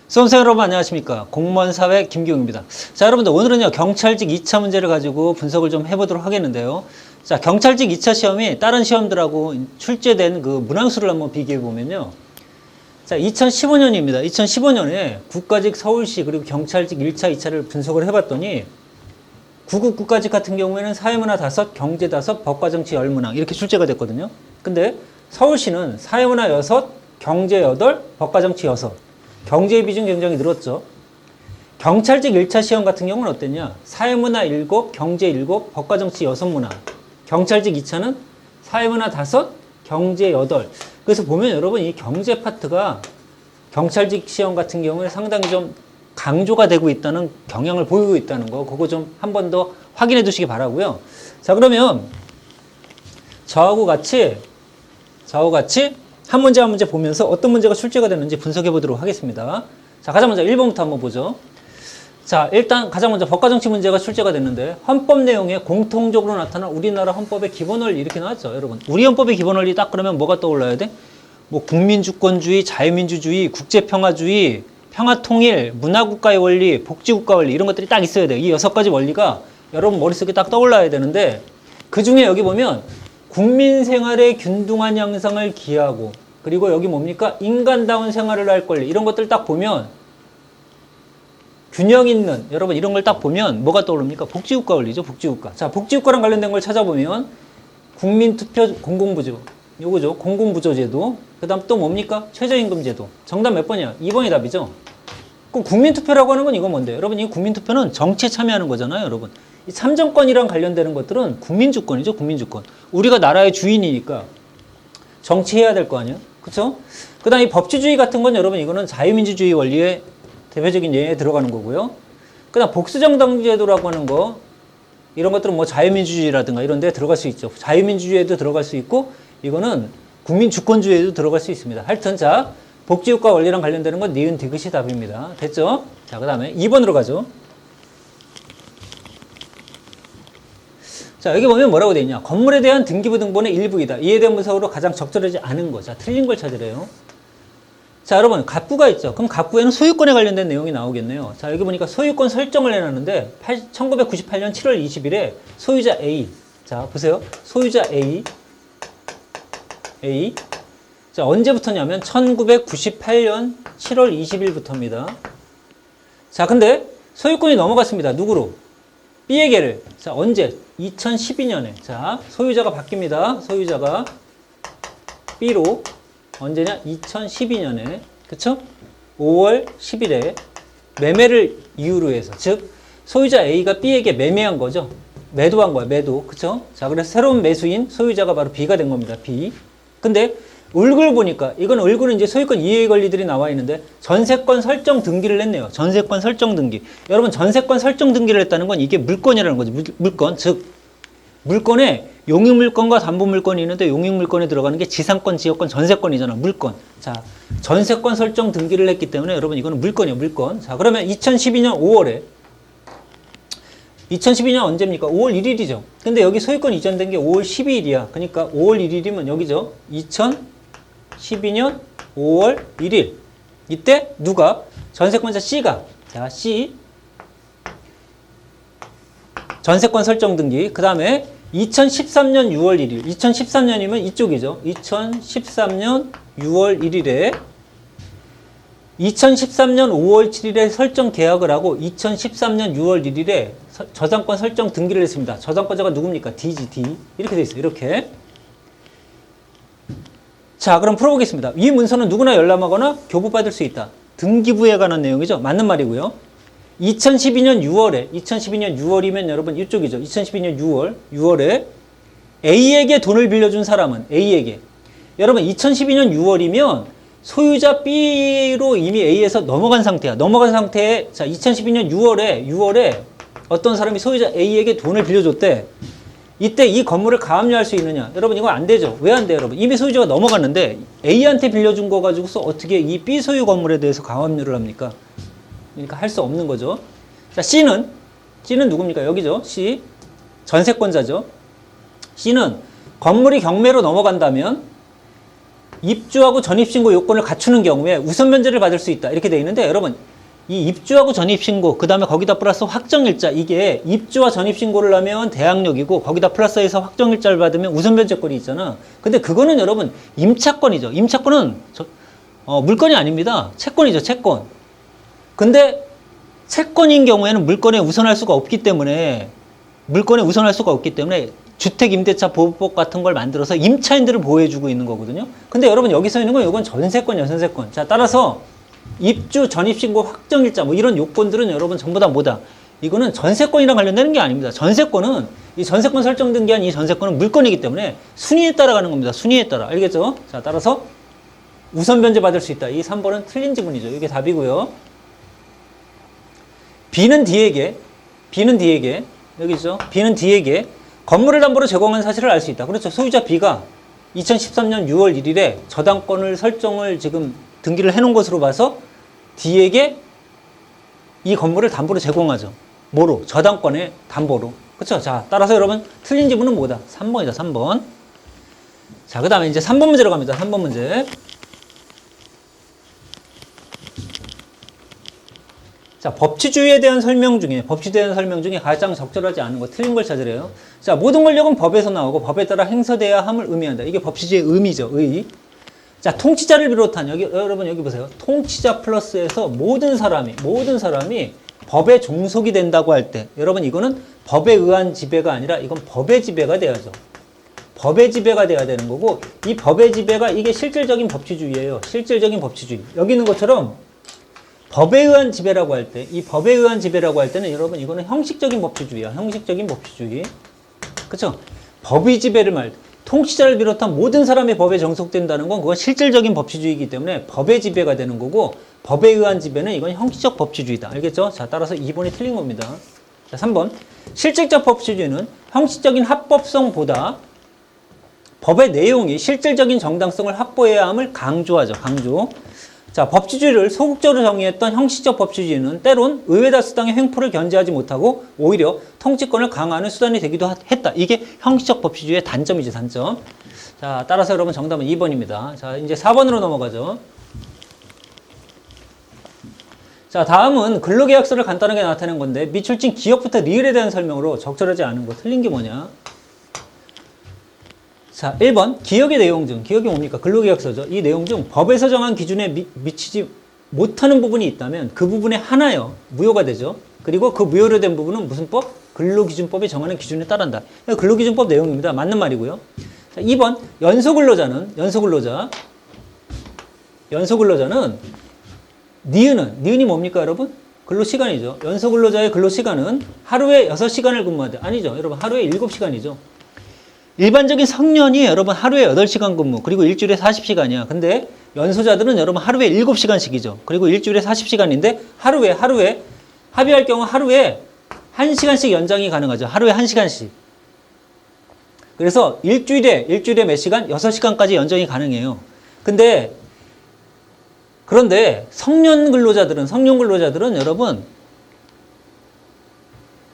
수험생 여러분 안녕하십니까. 공무원 사회 김기웅입니다. 자, 여러분들 오늘은요 경찰직 2차 문제를 가지고 분석을 좀 해보도록 하겠는데요. 자, 경찰직 2차 시험이 다른 시험들하고 출제된 그 문항수를 한번 비교해 보면요. 자, 2015년입니다. 2015년에 국가직 서울시 그리고 경찰직 1차, 2차를 분석을 해봤더니 구급 국가직 같은 경우에는 사회문화 5, 경제 5, 법과정치 10문항 이렇게 출제가 됐거든요. 근데 서울시는 사회문화 6, 경제 8, 법과정치 6. 경제의 비중 굉장히 늘었죠. 경찰직 1차 시험 같은 경우는 어땠냐? 사회문화 7, 경제 7, 법과정치 6문항. 경찰직 2차는 사회문화 5, 경제 8. 그래서 보면 여러분 이 경제 파트가 경찰직 시험 같은 경우에 상당히 좀 강조가 되고 있다는 경향을 보이고 있다는 거, 그거 좀 한 번 더 확인해 두시기 바라고요. 자, 그러면 저하고 같이 한 문제 한 문제 보면서 어떤 문제가 출제가 됐는지 분석해 보도록 하겠습니다. 자, 가장 먼저 1번부터 한번 보죠. 자, 일단 가장 먼저 법과정치 문제가 출제가 됐는데 헌법 내용에 공통적으로 나타난 우리나라 헌법의 기본 원리 이렇게 나왔죠. 여러분, 우리 헌법의 기본 원리 딱 그러면 뭐가 떠올라야 돼? 뭐 국민주권주의, 자유민주주의, 국제평화주의, 평화통일, 문화국가의 원리, 복지국가 원리 이런 것들이 딱 있어야 돼요. 이 6가지 원리가 여러분 머릿속에 딱 떠올라야 되는데 그 중에 여기 보면 국민 생활의 균등한 향상을 기하고 그리고 여기 뭡니까? 인간다운 생활을 할 권리 이런 것들 딱 보면 균형 있는 여러분 이런 걸 딱 보면 뭐가 떠오릅니까? 복지국가 원리죠. 복지국가. 자, 복지국가랑 관련된 걸 찾아보면 국민투표 공공부조 요거죠. 공공부조제도. 그 다음 또 뭡니까? 최저임금제도. 정답 몇 번이야? 2번이 답이죠. 그럼 국민투표라고 하는 건 이거 뭔데? 여러분 이 국민투표는 정치에 참여하는 거잖아요. 여러분 이 참정권이랑 관련되는 것들은 국민주권이죠. 국민주권. 우리가 나라의 주인이니까 정치해야 될 거 아니야? 그쵸? 그 다음 이 법치주의 같은 건 여러분 이거는 자유민주주의 원리의 대표적인 예에 들어가는 거고요. 그 다음 복수정당제도라고 하는 거 이런 것들은 뭐 자유민주주의라든가 이런 데 들어갈 수 있죠. 자유민주주의에도 들어갈 수 있고 이거는 국민주권주의에도 들어갈 수 있습니다. 하여튼 자 복지국가 원리랑 관련되는 건 니은 디귿이 답입니다. 됐죠? 자, 그 다음에 2번으로 가죠. 자, 여기 보면 뭐라고 되어 있냐. 건물에 대한 등기부 등본의 일부이다. 이에 대한 분석으로 가장 적절하지 않은 거. 자, 틀린 걸 찾으래요. 자, 여러분 갑부가 있죠. 그럼 갑부에는 소유권에 관련된 내용이 나오겠네요. 자, 여기 보니까 소유권 설정을 해놨는데 1998년 7월 20일에 소유자 A. 자, 보세요. 소유자 A. 자, 언제부터냐면 1998년 7월 20일부터입니다. 자, 근데 소유권이 넘어갔습니다. 누구로? B에게를. 자, 언제? 2012년에. 자, 소유자가 바뀝니다. 소유자가 B로 언제냐? 2012년에. 그쵸? 5월 10일에 매매를 이유로 해서. 즉, 소유자 A가 B에게 매매한 거죠. 매도한 거야, 매도. 그쵸? 자, 그래서 새로운 매수인 소유자가 바로 B가 된 겁니다. B. 근데 을굴 보니까 이건 을굴은 이제 소유권 이해 권리들이 나와 있는데 전세권 설정 등기를 했네요. 전세권 설정 등기. 여러분 전세권 설정 등기를 했다는 건 이게 물건이라는 거죠. 물건. 즉 물건에 용익물건과 담보물건이 있는데 용익물건에 들어가는 게 지상권, 지역권, 전세권이잖아. 물건. 자, 전세권 설정 등기를 했기 때문에 여러분 이거는 물건이에요. 물건. 자, 그러면 2012년 5월에 2012년 언제입니까? 5월 1일이죠. 근데 여기 소유권 이전된 게 5월 12일이야. 그러니까 5월 1일이면 여기죠. 2012년 5월 1일. 이때 누가? 전세권자 C가. 자, C. 전세권 설정 등기. 그 다음에 2013년 6월 1일. 2013년이면 이쪽이죠. 2013년 6월 1일에 2013년 5월 7일에 설정 계약을 하고 2013년 6월 1일에 저당권 설정 등기를 했습니다. 저당권자가 누굽니까? D지, D. 이렇게 돼 있어요. 이렇게. 자, 그럼 풀어보겠습니다. 이 문서는 누구나 열람하거나 교부받을 수 있다. 등기부에 관한 내용이죠. 맞는 말이고요. 2012년 6월이면 여러분 이쪽이죠. 2012년 6월에 A에게 돈을 빌려준 사람은 A에게. 여러분 2012년 6월이면 소유자 B로 이미 A에서 넘어간 상태야. 넘어간 상태에 자 2012년 6월에 어떤 사람이 소유자 A에게 돈을 빌려줬대. 이때 이 건물을 가압류할 수 있느냐? 여러분 이거 안 되죠. 왜 안 돼요, 여러분? 이미 소유자가 넘어갔는데 A한테 빌려준 거 가지고서 어떻게 이 B 소유 건물에 대해서 가압류를 합니까? 그러니까 할 수 없는 거죠. 자, C는 누굽니까? 여기죠. C. 전세권자죠. C는 건물이 경매로 넘어간다면 입주하고 전입신고 요건을 갖추는 경우에 우선 면제를 받을 수 있다. 이렇게 돼 있는데 여러분 이 입주하고 전입신고 그 다음에 거기다 플러스 확정일자 이게 입주와 전입신고를 하면 대항력이고 거기다 플러스해서 확정일자를 받으면 우선 면제권이 있잖아. 근데 그거는 여러분 임차권이죠. 임차권은 물건이 아닙니다. 채권이죠. 채권. 근데 채권인 경우에는 물건에 우선할 수가 없기 때문에 주택임대차 보호법 같은 걸 만들어서 임차인들을 보호해주고 있는 거거든요. 근데 여러분 여기서 있는 건 이건 전세권이야, 전세권. 자, 따라서 입주, 전입신고, 확정일자 뭐 이런 요건들은 여러분 전부 다 뭐다? 이거는 전세권이랑 관련되는 게 아닙니다. 전세권은 이 전세권 설정된 게 아닌 이 전세권은 물건이기 때문에 순위에 따라 가는 겁니다. 순위에 따라. 알겠죠? 자, 따라서 우선 변제 받을 수 있다. 이 3번은 틀린 지문이죠. 이게 답이고요. B는 D에게 여기 있죠? B는 D에게 건물을 담보로 제공한 사실을 알 수 있다. 그렇죠. 소유자 B가 2013년 6월 1일에 저당권을 설정을 지금 등기를 해놓은 것으로 봐서 D에게 이 건물을 담보로 제공하죠. 뭐로? 저당권의 담보로. 그렇죠. 자, 따라서 여러분 틀린 지문은 뭐다? 3번이다. 3번. 자, 그 다음에 이제 3번 문제로 갑니다. 3번 문제. 자, 법치주의에 대한 설명 중에 가장 적절하지 않은 거 틀린 걸 찾으래요. 자, 모든 권력은 법에서 나오고 법에 따라 행사돼야 함을 의미한다. 이게 법치주의의 의미죠. 의. 자, 통치자를 비롯한 여러분 여기 보세요. 통치자 플러스에서 모든 사람이 법의 종속이 된다고 할 때 여러분 이거는 법에 의한 지배가 아니라 이건 법의 지배가 돼야죠. 법의 지배가 돼야 되는 거고 이 법의 지배가 이게 실질적인 법치주의예요. 실질적인 법치주의. 여기 있는 것처럼 법에 의한 지배라고 할 때, 이 법에 의한 지배라고 할 때는 여러분 이거는 형식적인 법치주의야. 형식적인 법치주의. 그쵸? 법의 지배를 통치자를 비롯한 모든 사람의 법에 정속된다는 건 그건 실질적인 법치주의이기 때문에 법의 지배가 되는 거고 법에 의한 지배는 이건 형식적 법치주의다. 알겠죠? 자, 따라서 2번이 틀린 겁니다. 자, 3번. 실질적 법치주의는 형식적인 합법성보다 법의 내용이 실질적인 정당성을 확보해야 함을 강조하죠. 강조. 자, 법치주의를 소극적으로 정의했던 형식적 법치주의는 때론 의회 다수당의 횡포를 견제하지 못하고 오히려 통치권을 강화하는 수단이 되기도 했다. 이게 형식적 법치주의의 단점이지, 단점. 자, 따라서 여러분 정답은 2번입니다. 자, 이제 4번으로 넘어가죠. 자, 다음은 근로계약서를 간단하게 나타낸 건데 미출진 기업부터 리을에 대한 설명으로 적절하지 않은 거 틀린 게 뭐냐? 자, 1번 기억의 내용 중, 기억이 뭡니까? 근로계약서죠. 이 내용 중 법에서 정한 기준에 미치지 못하는 부분이 있다면 그 부분에 하나여 무효가 되죠. 그리고 그 무효로 된 부분은 무슨 법? 근로기준법이 정하는 기준에 따른다. 근로기준법 내용입니다. 맞는 말이고요. 자, 2번 연소근로자는 니은이 뭡니까 여러분? 근로시간이죠. 연소근로자의 근로시간은 하루에 6시간을 근무하되 아니죠. 여러분 하루에 7시간이죠. 일반적인 성년이 여러분 하루에 8시간 근무 그리고 일주일에 40시간이야. 근데 연소자들은 여러분 하루에 7시간씩이죠. 그리고 일주일에 40시간인데 하루에 합의할 경우 하루에 1시간씩 연장이 가능하죠. 하루에 1시간씩. 그래서 일주일에 몇 시간? 6시간까지 연장이 가능해요. 그런데 성년 근로자들은 여러분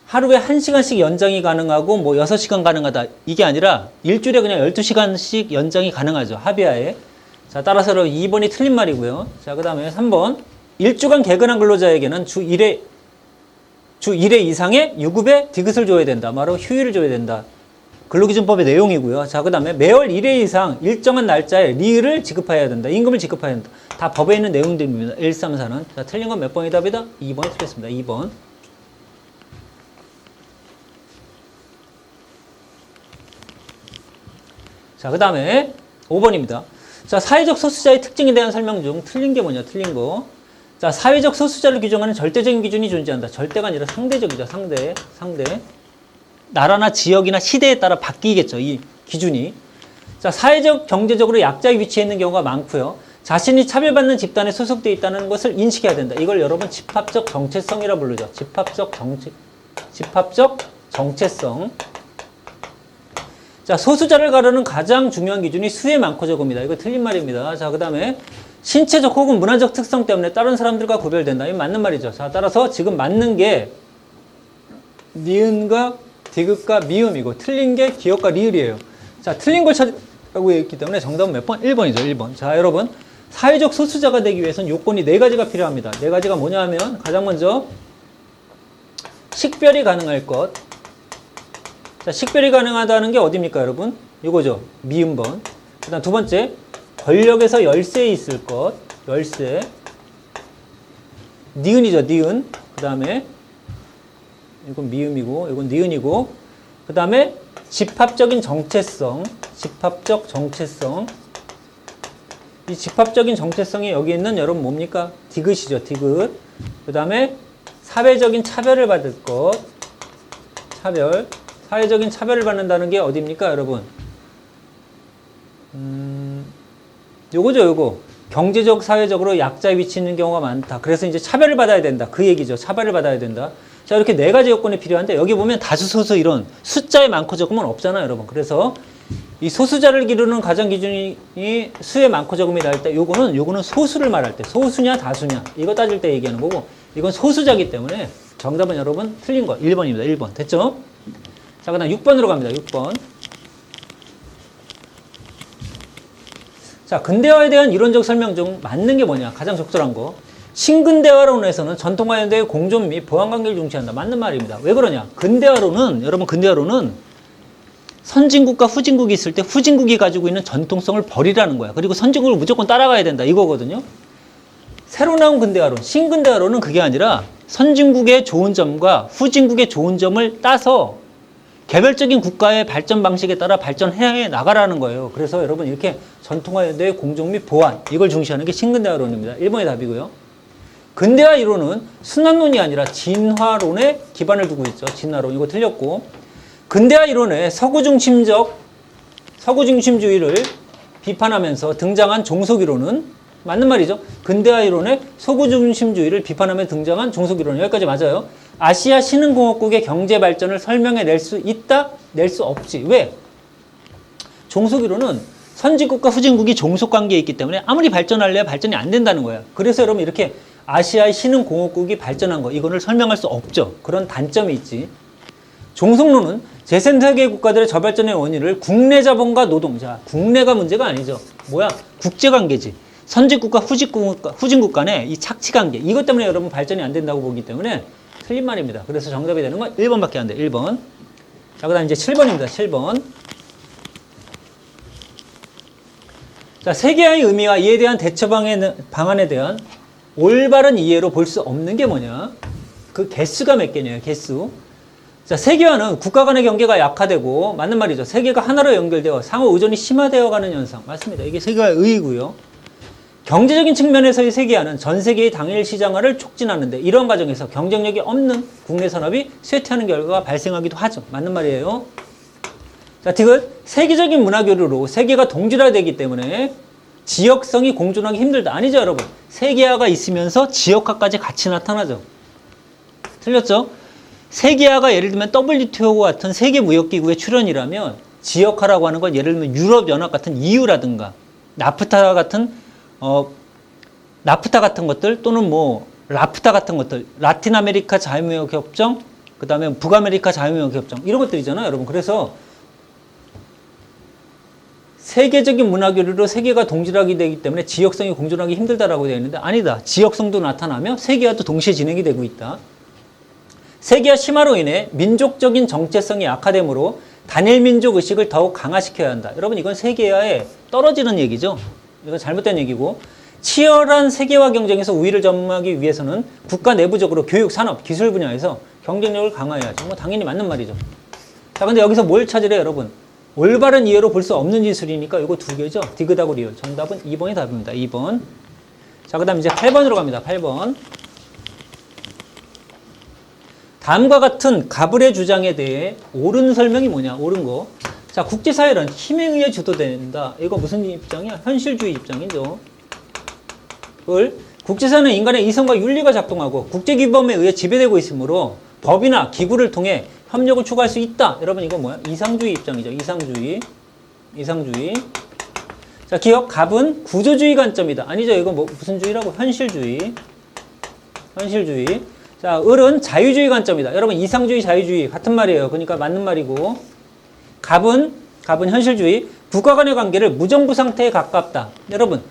하루에 1시간씩 연장이 가능하고 뭐 6시간 가능하다. 이게 아니라 일주일에 그냥 12시간씩 연장이 가능하죠. 합의하에. 자, 따라서 2번이 틀린 말이고요. 자, 그 다음에 3번. 일주간 개근한 근로자에게는 주 1회 이상의 유급의 디귿을 줘야 된다. 바로 휴일을 줘야 된다. 근로기준법의 내용이고요. 자, 그 다음에 매월 1회 이상 일정한 날짜에 리을을 지급해야 된다. 임금을 지급해야 된다. 다 법에 있는 내용들입니다. 1, 3, 4는. 자, 틀린 건 몇 번이 답이다? 2번이 틀렸습니다. 2번. 자, 그 다음에 5번입니다. 자, 사회적 소수자의 특징에 대한 설명 중 틀린 게 뭐냐, 틀린 거. 자, 사회적 소수자를 규정하는 절대적인 기준이 존재한다. 절대가 아니라 상대적이죠, 상대. 나라나 지역이나 시대에 따라 바뀌겠죠, 이 기준이. 자, 사회적, 경제적으로 약자에 위치해 있는 경우가 많고요. 자신이 차별받는 집단에 소속되어 있다는 것을 인식해야 된다. 이걸 여러분 집합적 정체성이라 부르죠. 집합적 정체성. 자, 소수자를 가르는 가장 중요한 기준이 수의 많고 적음이다. 이거 틀린 말입니다. 자, 그 다음에 신체적 혹은 문화적 특성 때문에 다른 사람들과 구별된다. 이거 맞는 말이죠. 자, 따라서 지금 맞는 게 니은과 디귿과 미음이고 틀린 게 기역과 리을이에요. 자, 틀린 걸 라고 했기 때문에 정답은 몇 번? 1번이죠. 1번. 자, 여러분. 사회적 소수자가 되기 위해서는 요건이 4가지가 필요합니다. 4가지가 뭐냐 하면 가장 먼저 식별이 가능할 것. 자, 식별이 가능하다는 게 어디입니까, 여러분? 이거죠. 미음번. 그 다음 두 번째, 권력에서 열세에 있을 것. 열세. 니은이죠, 니은. 그 다음에 이건 미음이고, 이건 니은이고. 그 다음에 집합적인 정체성. 집합적 정체성. 이 집합적인 정체성이 여기 있는 여러분 뭡니까? 디귿이죠, 디귿. 그 다음에 사회적인 차별을 받을 것. 차별. 사회적인 차별을 받는다는 게 어디입니까, 여러분? 요거죠, 요거. 경제적, 사회적으로 약자에 위치해 있는 경우가 많다. 그래서 이제 차별을 받아야 된다. 그 얘기죠. 차별을 받아야 된다. 자, 이렇게 4가지 요건이 필요한데, 여기 보면 다수, 소수 이런 숫자에 많고 적으면 없잖아요, 여러분. 그래서 이 소수자를 기르는 가장 기준이 수에 많고 적음이 나올 때, 요거는 소수를 말할 때, 소수냐, 다수냐. 이거 따질 때 얘기하는 거고, 이건 소수자기 때문에 정답은 여러분 틀린 거. 1번입니다. 1번. 됐죠? 자, 그 다음 6번으로 갑니다. 6번. 자, 근대화에 대한 이론적 설명 중 맞는 게 뭐냐? 가장 적절한 거. 신근대화론에서는 전통과 현대의 공존 및 보완관계를 중시한다. 맞는 말입니다. 왜 그러냐? 여러분 근대화론은 선진국과 후진국이 있을 때 후진국이 가지고 있는 전통성을 버리라는 거야. 그리고 선진국을 무조건 따라가야 된다. 이거거든요. 새로 나온 근대화론, 신근대화론은 그게 아니라 선진국의 좋은 점과 후진국의 좋은 점을 따서 개별적인 국가의 발전 방식에 따라 발전해 나가라는 거예요. 그래서 여러분 이렇게 전통화 현대의 공존 및 보완, 이걸 중시하는 게 신근대화론입니다. 1번이 답이고요. 근대화 이론은 순환론이 아니라 진화론에 기반을 두고 있죠. 진화론. 이거 틀렸고. 근대화 이론에 서구 중심주의를 비판하면서 등장한 종속 이론은 맞는 말이죠. 근대화 이론에 서구 중심주의를 비판하며 등장한 종속 이론. 여기까지 맞아요. 아시아 신흥공업국의 경제 발전을 설명해 낼 수 있다? 낼 수 없지. 왜? 종속 이론은 선진국과 후진국이 종속 관계에 있기 때문에 아무리 발전할래야 발전이 안 된다는 거야. 그래서 여러분 이렇게 아시아의 신흥공업국이 발전한 거, 이거를 설명할 수 없죠. 그런 단점이 있지. 종속론은 제3세계 국가들의 저발전의 원인을 국내 자본과 노동자, 국내가 문제가 아니죠. 뭐야? 국제관계지. 선진국과 후진국 간의 이 착취관계, 이것 때문에 여러분 발전이 안 된다고 보기 때문에 틀린 말입니다. 그래서 정답이 되는 건 1번밖에 안 돼. 1번. 자, 그 다음 이제 7번입니다. 7번. 자, 세계화의 의미와 이에 대한 대처 방안에 대한 올바른 이해로 볼 수 없는 게 뭐냐? 그 개수가 몇 개냐, 개수. 자, 세계화는 국가 간의 경계가 약화되고, 맞는 말이죠. 세계가 하나로 연결되어 상호 의존이 심화되어 가는 현상. 맞습니다. 이게 세계화의 의의고요. 경제적인 측면에서의 세계화는 전 세계의 당일 시장화를 촉진하는데, 이런 과정에서 경쟁력이 없는 국내 산업이 쇠퇴하는 결과가 발생하기도 하죠. 맞는 말이에요. 자, 디귿. 세계적인 문화 교류로 세계가 동질화되기 때문에 지역성이 공존하기 힘들다. 아니죠, 여러분. 세계화가 있으면서 지역화까지 같이 나타나죠. 틀렸죠? 세계화가 예를 들면 WTO 같은 세계무역기구의 출연이라면 지역화라고 하는 건 예를 들면 유럽연합 같은 EU라든가 나프타 같은 것들, 또는 뭐 라프타 같은 것들, 라틴 아메리카 자유무역 협정, 그 다음에 북아메리카 자유무역 협정, 이런 것들이잖아요, 여러분. 그래서 세계적인 문화 교류로 세계가 동질하게 되기 때문에 지역성이 공존하기 힘들다라고 되어 있는데, 아니다. 지역성도 나타나며 세계화도 동시에 진행이 되고 있다. 세계화 심화로 인해 민족적인 정체성이 약화되므로 단일 민족 의식을 더욱 강화시켜야 한다. 여러분, 이건 세계화에 떨어지는 얘기죠. 이건 잘못된 얘기고, 치열한 세계화 경쟁에서 우위를 점하기 위해서는 국가 내부적으로 교육, 산업, 기술 분야에서 경쟁력을 강화해야죠. 뭐 당연히 맞는 말이죠. 자, 근데 여기서 뭘 찾으래, 여러분? 올바른 이해로 볼 수 없는 기술이니까 이거 2개죠. 디귿하고 리을. 정답은 2번이 답입니다. 2번. 자, 그 다음 이제 8번으로 갑니다. 8번. 다음과 같은 가불의 주장에 대해 옳은 설명이 뭐냐? 옳은 거. 자, 국제사회는 힘에 의해 주도된다. 이거 무슨 입장이야? 현실주의 입장이죠. 국제사회는 인간의 이성과 윤리가 작동하고 국제규범에 의해 지배되고 있으므로 법이나 기구를 통해 협력을 추구할 수 있다. 여러분, 이거 뭐야? 이상주의 입장이죠. 이상주의. 자, 기억. 갑은 구조주의 관점이다. 아니죠. 이거 뭐 무슨 주의라고? 현실주의. 자, 을은 자유주의 관점이다. 여러분, 이상주의, 자유주의 같은 말이에요. 그러니까 맞는 말이고, 갑은 현실주의, 국가 간의 관계를 무정부 상태에 가깝다. 여러분,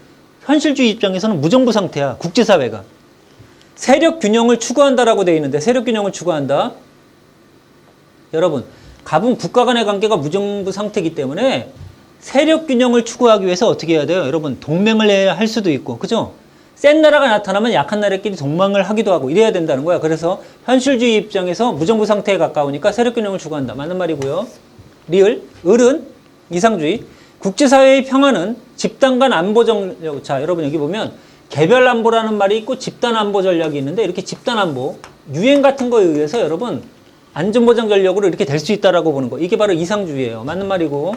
현실주의 입장에서는 무정부 상태야. 국제사회가. 세력 균형을 추구한다라고 되어 있는데 세력 균형을 추구한다. 여러분, 갑은 국가 간의 관계가 무정부 상태이기 때문에 세력 균형을 추구하기 위해서 어떻게 해야 돼요? 여러분, 동맹을 해야 할 수도 있고, 그죠? 센 나라가 나타나면 약한 나라끼리 동맹을 하기도 하고 이래야 된다는 거야. 그래서 현실주의 입장에서 무정부 상태에 가까우니까 세력 균형을 추구한다. 맞는 말이고요. 리을, 을은 이상주의. 국제사회의 평화는 집단 간 안보 전략. 자, 여러분 여기 보면 개별 안보라는 말이 있고 집단 안보 전략이 있는데 이렇게 집단 안보, 유엔 같은 거에 의해서 여러분 안전보장 전략으로 이렇게 될 수 있다라고 보는 거. 이게 바로 이상주의예요. 맞는 말이고.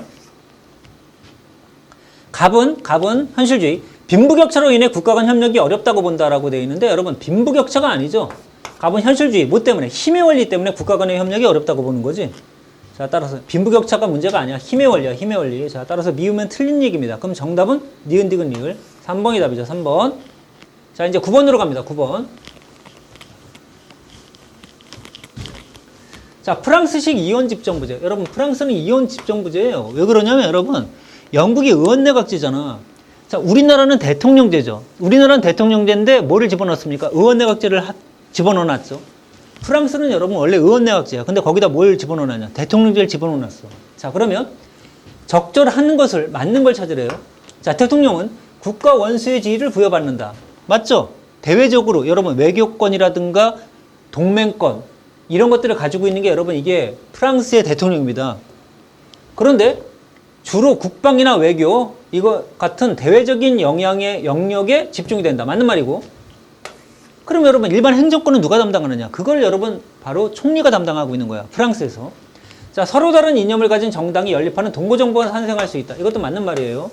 갑은 현실주의. 빈부격차로 인해 국가 간 협력이 어렵다고 본다라고 되어 있는데 여러분 빈부격차가 아니죠. 갑은 현실주의. 뭐 때문에? 힘의 원리 때문에 국가 간의 협력이 어렵다고 보는 거지. 자, 따라서 빈부격차가 문제가 아니야. 힘의 원리야. 힘의 원리. 자, 따라서 미우면 틀린 얘기입니다. 그럼 정답은 니은 디귿 리을. 3번이 답이죠. 3번. 자, 이제 9번으로 갑니다. 9번. 자, 프랑스식 이혼 집정부제. 여러분, 프랑스는 이혼 집정부제예요. 왜 그러냐면 여러분, 영국이 의원내각제잖아. 자, 우리나라는 대통령제죠. 우리나라는 대통령제인데 뭐를 집어넣습니까? 의원내각제를 집어넣어놨죠. 프랑스는 여러분 원래 의원내각제야. 근데 거기다 뭘 집어넣어놨냐? 대통령제를 집어넣어놨어. 자, 그러면 적절한 것을, 맞는 걸 찾으래요. 자, 대통령은 국가 원수의 지위를 부여받는다. 맞죠? 대외적으로 여러분 외교권이라든가 동맹권 이런 것들을 가지고 있는 게 여러분 이게 프랑스의 대통령입니다. 그런데 주로 국방이나 외교 이거 같은 대외적인 영역에 집중이 된다. 맞는 말이고. 그럼 여러분 일반 행정권은 누가 담당하느냐? 그걸 여러분 바로 총리가 담당하고 있는 거야. 프랑스에서. 자, 서로 다른 이념을 가진 정당이 연립하는 동고정부가 탄생할 수 있다. 이것도 맞는 말이에요.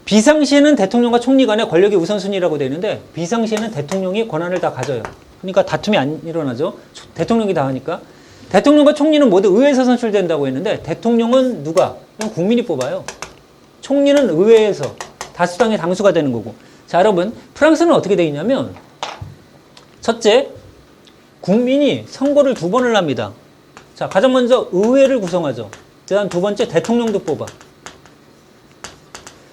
비상시에는 대통령과 총리 간의 권력의 우선순위라고 되어 있는데 비상시에는 대통령이 권한을 다 가져요. 그러니까 다툼이 안 일어나죠. 대통령이 다 하니까. 대통령과 총리는 모두 의회에서 선출된다고 했는데 대통령은 누가? 그냥 국민이 뽑아요. 총리는 의회에서 다수당의 당수가 되는 거고. 자, 여러분 프랑스는 어떻게 되어 있냐면 첫째, 국민이 선거를 2번을 합니다. 자, 가장 먼저 의회를 구성하죠. 그다음 두 번째 대통령도 뽑아.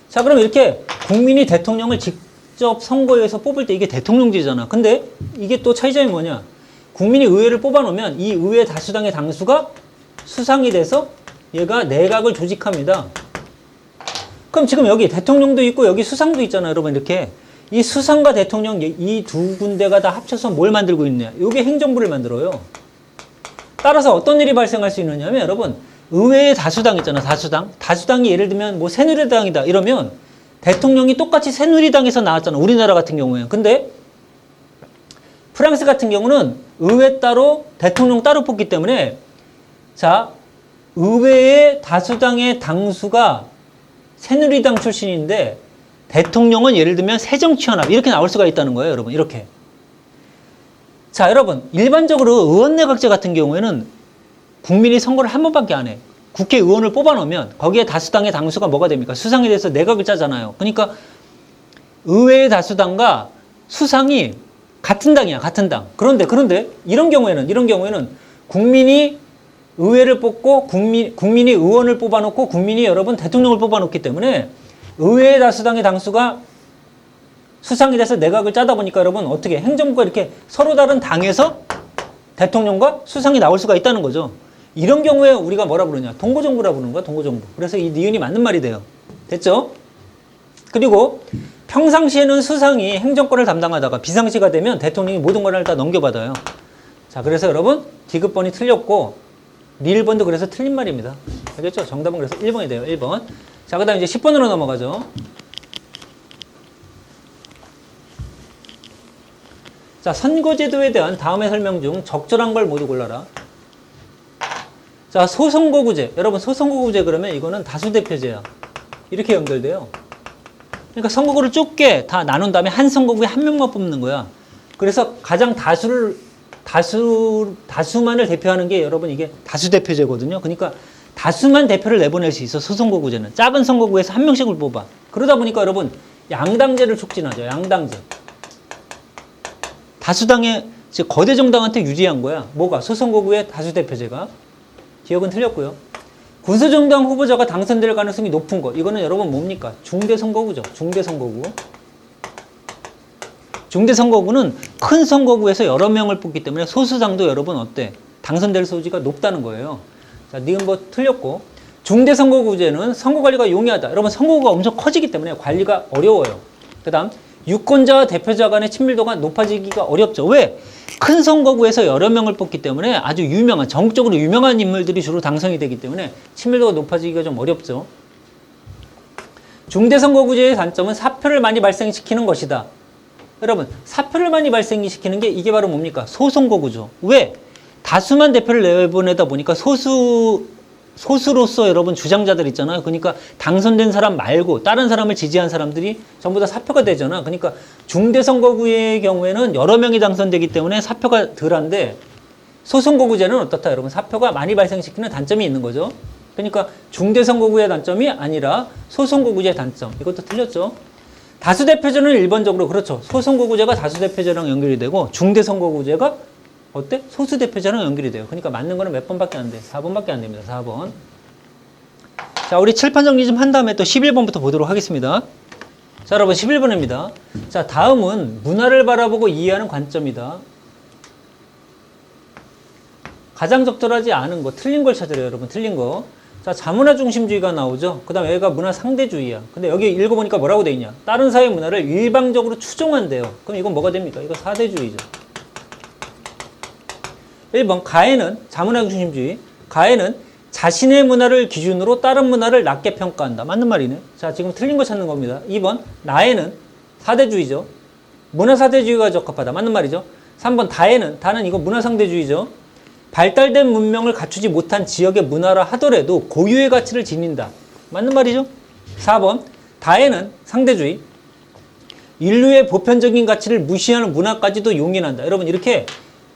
자, 그럼 이렇게 국민이 대통령을 직접 선거에서 뽑을 때 이게 대통령제잖아. 근데 이게 또 차이점이 뭐냐? 국민이 의회를 뽑아놓으면 이 의회 다수당의 당수가 수상이 돼서 얘가 내각을 조직합니다. 그럼 지금 여기 대통령도 있고 여기 수상도 있잖아요. 여러분 이렇게. 이 수상과 대통령 이 두 군데가 다 합쳐서 뭘 만들고 있느냐? 이게 행정부를 만들어요. 따라서 어떤 일이 발생할 수 있느냐면 여러분 의회의 다수당 있잖아. 다수당이 예를 들면 뭐 새누리당이다 이러면 대통령이 똑같이 새누리당에서 나왔잖아. 우리나라 같은 경우에는. 근데 프랑스 같은 경우는 의회 따로 대통령 따로 뽑기 때문에 자, 의회의 다수당의 당수가 새누리당 출신인데 대통령은 예를 들면 새정치연합 이렇게 나올 수가 있다는 거예요. 여러분 이렇게. 자, 여러분 일반적으로 의원내각제 같은 경우에는 국민이 선거를 한 번밖에 안 해. 국회의원을 뽑아놓으면 거기에 다수당의 당수가 뭐가 됩니까? 수상이 돼서 내각을 짜잖아요. 그러니까 의회의 다수당과 수상이 같은 당이야. 같은 당. 그런데 이런 경우에는 국민이 의회를 뽑고 국민이 의원을 뽑아놓고 국민이 여러분 대통령을 뽑아놓기 때문에 의회의 다수당의 당수가 수상이 돼서 내각을 짜다 보니까 여러분 어떻게 행정부가 이렇게 서로 다른 당에서 대통령과 수상이 나올 수가 있다는 거죠. 이런 경우에 우리가 뭐라 부르냐? 동고정부라 부르는 거야. 동고정부. 그래서 이 니은이 맞는 말이 돼요. 됐죠? 그리고 평상시에는 수상이 행정권을 담당하다가 비상시가 되면 대통령이 모든 권한을 다 넘겨받아요. 자, 그래서 여러분 디귿번이 틀렸고 리을번도 그래서 틀린 말입니다. 알겠죠? 정답은 그래서 1번이 돼요. 1번. 자, 그 다음 이제 10번으로 넘어가죠. 자, 선거제도에 대한 다음의 설명 중 적절한 걸 모두 골라라. 자, 소선거구제. 여러분 소선거구제 그러면 이거는 다수대표제야. 이렇게 연결돼요. 그러니까 선거구를 좁게 다 나눈 다음에 한 선거구에 한 명만 뽑는 거야. 그래서 가장 다수만을 대표하는 게 여러분 이게 다수대표제거든요. 그러니까 다수만 대표를 내보낼 수 있어. 소선거구제는. 작은 선거구에서 한 명씩을 뽑아. 그러다 보니까 여러분 양당제를 촉진하죠. 양당제. 다수당의 즉 거대 정당한테 유리한 거야. 뭐가? 소선거구의 다수대표제가. 기억은 틀렸고요. 군수정당 후보자가 당선될 가능성이 높은 것. 이거는 여러분 뭡니까? 중대선거구죠. 중대선거구. 중대선거구는 큰 선거구에서 여러 명을 뽑기 때문에 소수당도 여러분 어때? 당선될 소지가 높다는 거예요. 자, 니은 뭐 틀렸고. 중대선거구제는 선거관리가 용이하다. 여러분 선거구가 엄청 커지기 때문에 관리가 어려워요. 그 다음 유권자와 대표자 간의 친밀도가 높아지기가 어렵죠. 왜? 큰 선거구에서 여러 명을 뽑기 때문에 아주 유명한, 정적으로 유명한 인물들이 주로 당선이 되기 때문에 친밀도가 높아지기가 좀 어렵죠. 중대선거구제의 단점은 사표를 많이 발생시키는 것이다. 여러분 사표를 많이 발생시키는 게 이게 바로 뭡니까? 소선거구죠. 왜? 다수만 대표를 내보내다 보니까 소수로서 여러분 주장자들 있잖아요. 그러니까 당선된 사람 말고 다른 사람을 지지한 사람들이 전부 다 사표가 되잖아. 그러니까 중대선거구의 경우에는 여러 명이 당선되기 때문에 사표가 덜한데 소선거구제는 어떻다? 여러분 사표가 많이 발생시키는 단점이 있는 거죠. 그러니까 중대선거구의 단점이 아니라 소선거구제의 단점. 이것도 틀렸죠. 다수대표제는 일반적으로 그렇죠. 소선거구제가 다수대표제랑 연결이 되고 중대선거구제가 어때? 소수대표제랑 연결이 돼요. 그러니까 맞는 거는 몇 번밖에 안 돼? 4번밖에 안 됩니다. 4번. 자, 우리 칠판 정리 좀 한 다음에 또 11번부터 보도록 하겠습니다. 자, 여러분 11번입니다. 자, 다음은 문화를 바라보고 이해하는 관점이다. 가장 적절하지 않은 거, 틀린 걸 찾으래요. 여러분 틀린 거. 자, 자문화 중심주의가 나오죠. 그 다음에 여기가 문화 상대주의야. 근데 여기 읽어보니까 뭐라고 돼 있냐? 다른 사회 문화를 일방적으로 추종한대요. 그럼 이건 뭐가 됩니까? 이거 사대주의죠. 1번 가해는 자문화 중심주의. 가해는 자신의 문화를 기준으로 다른 문화를 낮게 평가한다. 맞는 말이네. 자, 지금 틀린 거 찾는 겁니다. 2번 나해는 사대주의죠. 문화 사대주의가 적합하다. 맞는 말이죠. 3번 다는 이거 문화 상대주의죠. 발달된 문명을 갖추지 못한 지역의 문화라 하더라도 고유의 가치를 지닌다. 맞는 말이죠. 4번 다해는 상대주의. 인류의 보편적인 가치를 무시하는 문화까지도 용인한다. 여러분 이렇게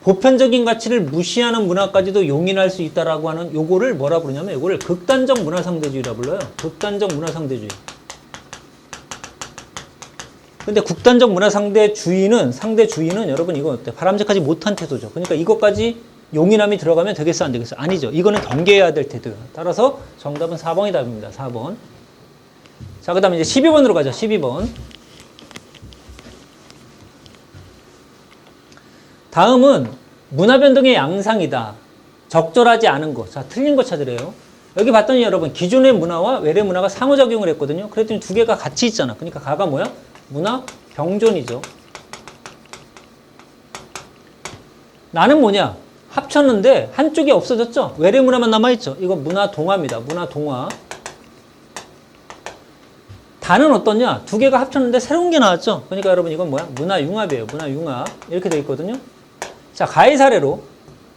보편적인 가치를 무시하는 문화까지도 용인할 수 있다라고 하는 요거를 뭐라 부르냐면 요거를 극단적 문화상대주의라 불러요. 극단적 문화상대주의. 근데 극단적 상대주의는 여러분 이거 어때? 바람직하지 못한 태도죠. 그러니까 이것까지 용인함이 들어가면 되겠어 안 되겠어? 아니죠. 이거는 경계해야 될 태도예요. 따라서 정답은 4번이 답입니다. 4번. 자, 그 다음에 이제 12번으로 가죠. 12번. 다음은 문화 변동의 양상이다. 적절하지 않은 거. 자, 틀린 거 찾으래요. 여기 봤더니 여러분 기존의 문화와 외래 문화가 상호작용을 했거든요. 그랬더니 두 개가 같이 있잖아. 그러니까 가가 뭐야? 문화 병존이죠. 나는 뭐냐? 합쳤는데 한쪽이 없어졌죠? 외래 문화만 남아있죠? 이거 문화 동화입니다. 문화 동화. 다는 어떠냐? 두 개가 합쳤는데 새로운 게 나왔죠? 그러니까 여러분 이건 뭐야? 문화 융합이에요. 문화 융합. 이렇게 돼 있거든요. 자, 가해 사례로,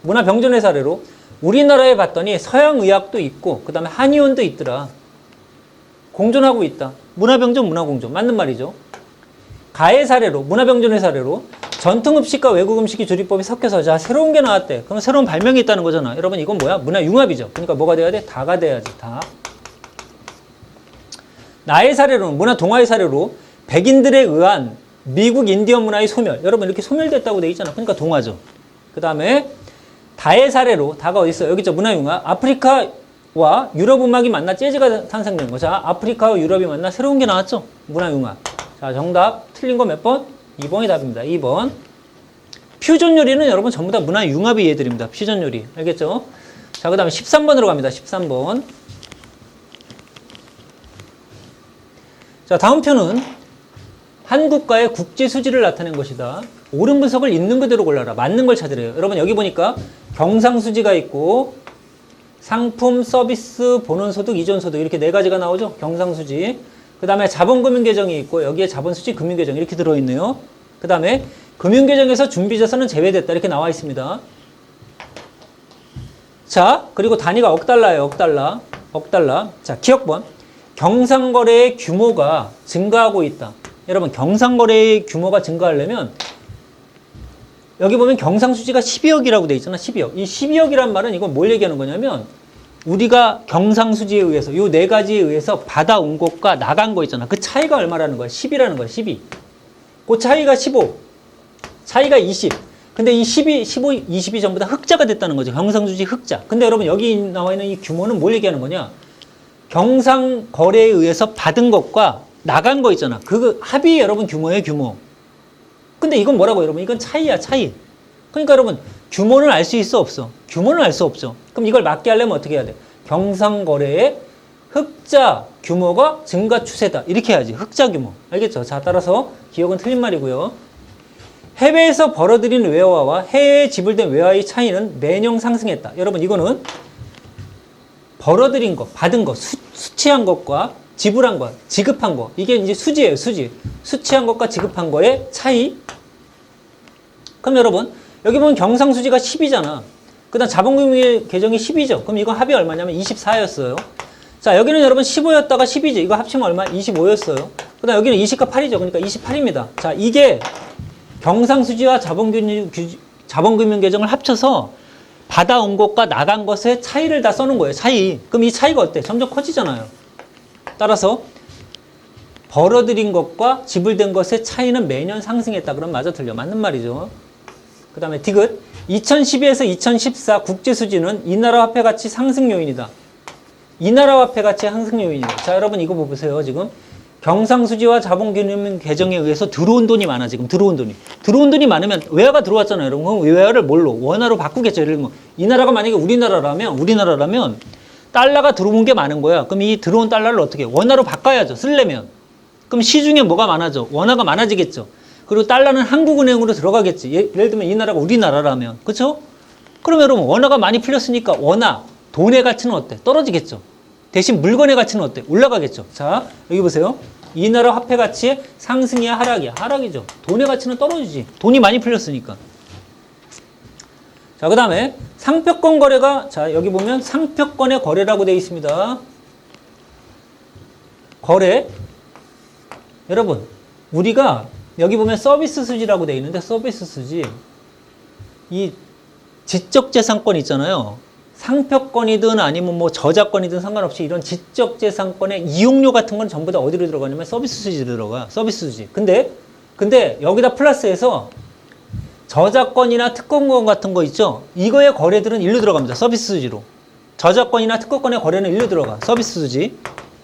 문화 병존의 사례로 우리나라에 봤더니 서양 의학도 있고 그 다음에 한의원도 있더라. 공존하고 있다. 문화 병존, 문화 공존. 맞는 말이죠. 가해 사례로, 문화 병존의 사례로 전통 음식과 외국 음식이 조리법이 섞여서 자, 새로운 게 나왔대. 그럼 새로운 발명이 있다는 거잖아. 여러분 이건 뭐야? 문화 융합이죠. 그러니까 뭐가 돼야 돼? 다가 돼야지. 다. 나의 사례로는, 문화 동화의 사례로 백인들에 의한 미국 인디언 문화의 소멸. 여러분 이렇게 소멸됐다고 돼 있잖아. 그러니까 동화죠. 그 다음에 다의 사례로, 다가 어디 있어요? 여기 있죠. 문화 융합. 아프리카와 유럽 음악이 만나 재즈가 탄생된 거. 자, 아프리카와 유럽이 만나 새로운 게 나왔죠. 문화 융합. 자, 정답 틀린 거 몇 번? 2번이 답입니다. 2번. 퓨전 요리는 여러분 전부 다 문화 융합의 예들입니다. 퓨전 요리. 알겠죠? 자, 그 다음에 13번으로 갑니다. 13번. 자, 다음 표는 한 국가의 국제 수지를 나타낸 것이다. 옳은 분석을 있는 그대로 골라라. 맞는 걸 찾으래요. 여러분 여기 보니까 경상수지가 있고 상품, 서비스, 본원소득, 이전소득 이렇게 네 가지가 나오죠. 경상수지. 그 다음에 자본금융계정이 있고 여기에 자본수지, 금융계정 이렇게 들어있네요. 그 다음에 금융계정에서 준비자산은 제외됐다 이렇게 나와 있습니다. 자, 그리고 단위가 억달러예요. 억달러. 억달러. 자, 기억번. 경상거래의 규모가 증가하고 있다. 여러분 경상거래의 규모가 증가하려면 여기 보면 경상수지가 12억이라고 돼 있잖아. 12억. 이 12억이란 말은 이건 뭘 얘기하는 거냐면 우리가 경상수지에 의해서 요 네 가지에 의해서 받아온 것과 나간 거 있잖아. 그 차이가 얼마라는 거야? 10이라는 거야. 12. 그 차이가 15. 차이가 20. 근데 이 12, 15, 20이 전부 다 흑자가 됐다는 거죠. 경상수지 흑자. 근데 여러분 여기 나와 있는 이 규모는 뭘 얘기하는 거냐? 경상거래에 의해서 받은 것과 나간 거 있잖아. 그 합이 여러분 규모예요, 규모. 근데 이건 뭐라고 여러분? 이건 차이야, 차이. 그러니까 여러분 규모는 알 수 있어, 없어? 규모는 알 수 없죠. 그럼 이걸 맞게 하려면 어떻게 해야 돼? 경상거래의 흑자 규모가 증가 추세다. 이렇게 해야지. 흑자 규모. 알겠죠? 자, 따라서 기억은 틀린 말이고요. 해외에서 벌어들인 외화와 해외에 지불된 외화의 차이는 매년 상승했다. 여러분 이거는 벌어들인 것, 받은 것, 수취한 것과 지불한 것, 지급한 것. 이게 이제 수지예요, 수지. 수취한 것과 지급한 거의 차이. 그럼 여러분 여기 보면 경상수지가 10이잖아. 그 다음 자본금융 계정이 10이죠. 그럼 이거 합이 얼마냐면 24였어요. 자, 여기는 여러분 15였다가 10이죠. 이거 합치면 얼마? 25였어요. 그 다음 여기는 20과 8이죠. 그러니까 28입니다. 자, 이게 경상수지와 자본금융 계정을 합쳐서 받아온 것과 나간 것의 차이를 다 써놓은 거예요. 차이. 그럼 이 차이가 어때? 점점 커지잖아요. 따라서 벌어들인 것과 지불된 것의 차이는 매년 상승했다. 그럼 맞아 틀려. 맞는 말이죠. 그 다음에 디귿. 2012에서 2014 국제수지는 이 나라 화폐 가치 상승 요인이다. 이 나라 화폐 가치 상승 요인이다. 자, 여러분 이거 보세요. 지금 경상수지와 자본금융 계정에 의해서 들어온 돈이 많아. 지금 들어온 돈이 많으면 외화가 들어왔잖아요. 여러분 그럼 외화를 뭘로? 원화로 바꾸겠죠. 예를 들면 이 나라가 만약에 우리나라라면 달러가 들어온 게 많은 거야. 그럼 이 들어온 달러를 어떻게 해? 원화로 바꿔야죠. 쓰려면. 그럼 시중에 뭐가 많아져? 원화가 많아지겠죠. 그리고 달러는 한국은행으로 들어가겠지. 예를 들면 이 나라가 우리나라라면. 그렇죠? 그럼 여러분 원화가 많이 풀렸으니까 원화, 돈의 가치는 어때? 떨어지겠죠. 대신 물건의 가치는 어때? 올라가겠죠. 자, 여기 보세요. 이 나라 화폐 가치의 상승이야, 하락이야? 하락이죠. 돈의 가치는 떨어지지. 돈이 많이 풀렸으니까. 자, 그 다음에 상표권 거래가, 자, 여기 보면 상표권의 거래라고 되어 있습니다. 거래. 여러분, 우리가 여기 보면 서비스 수지라고 되어 있는데 서비스 수지. 이 지적재산권 있잖아요. 상표권이든 아니면 뭐 저작권이든 상관없이 이런 지적재산권의 이용료 같은 건 전부 다 어디로 들어가냐면 서비스 수지로 들어가. 서비스 수지. 근데 여기다 플러스해서 저작권이나 특허권 같은 거 있죠? 이거의 거래들은 일로 들어갑니다. 서비스 수지로. 저작권이나 특허권의 거래는 일로 들어가. 서비스 수지.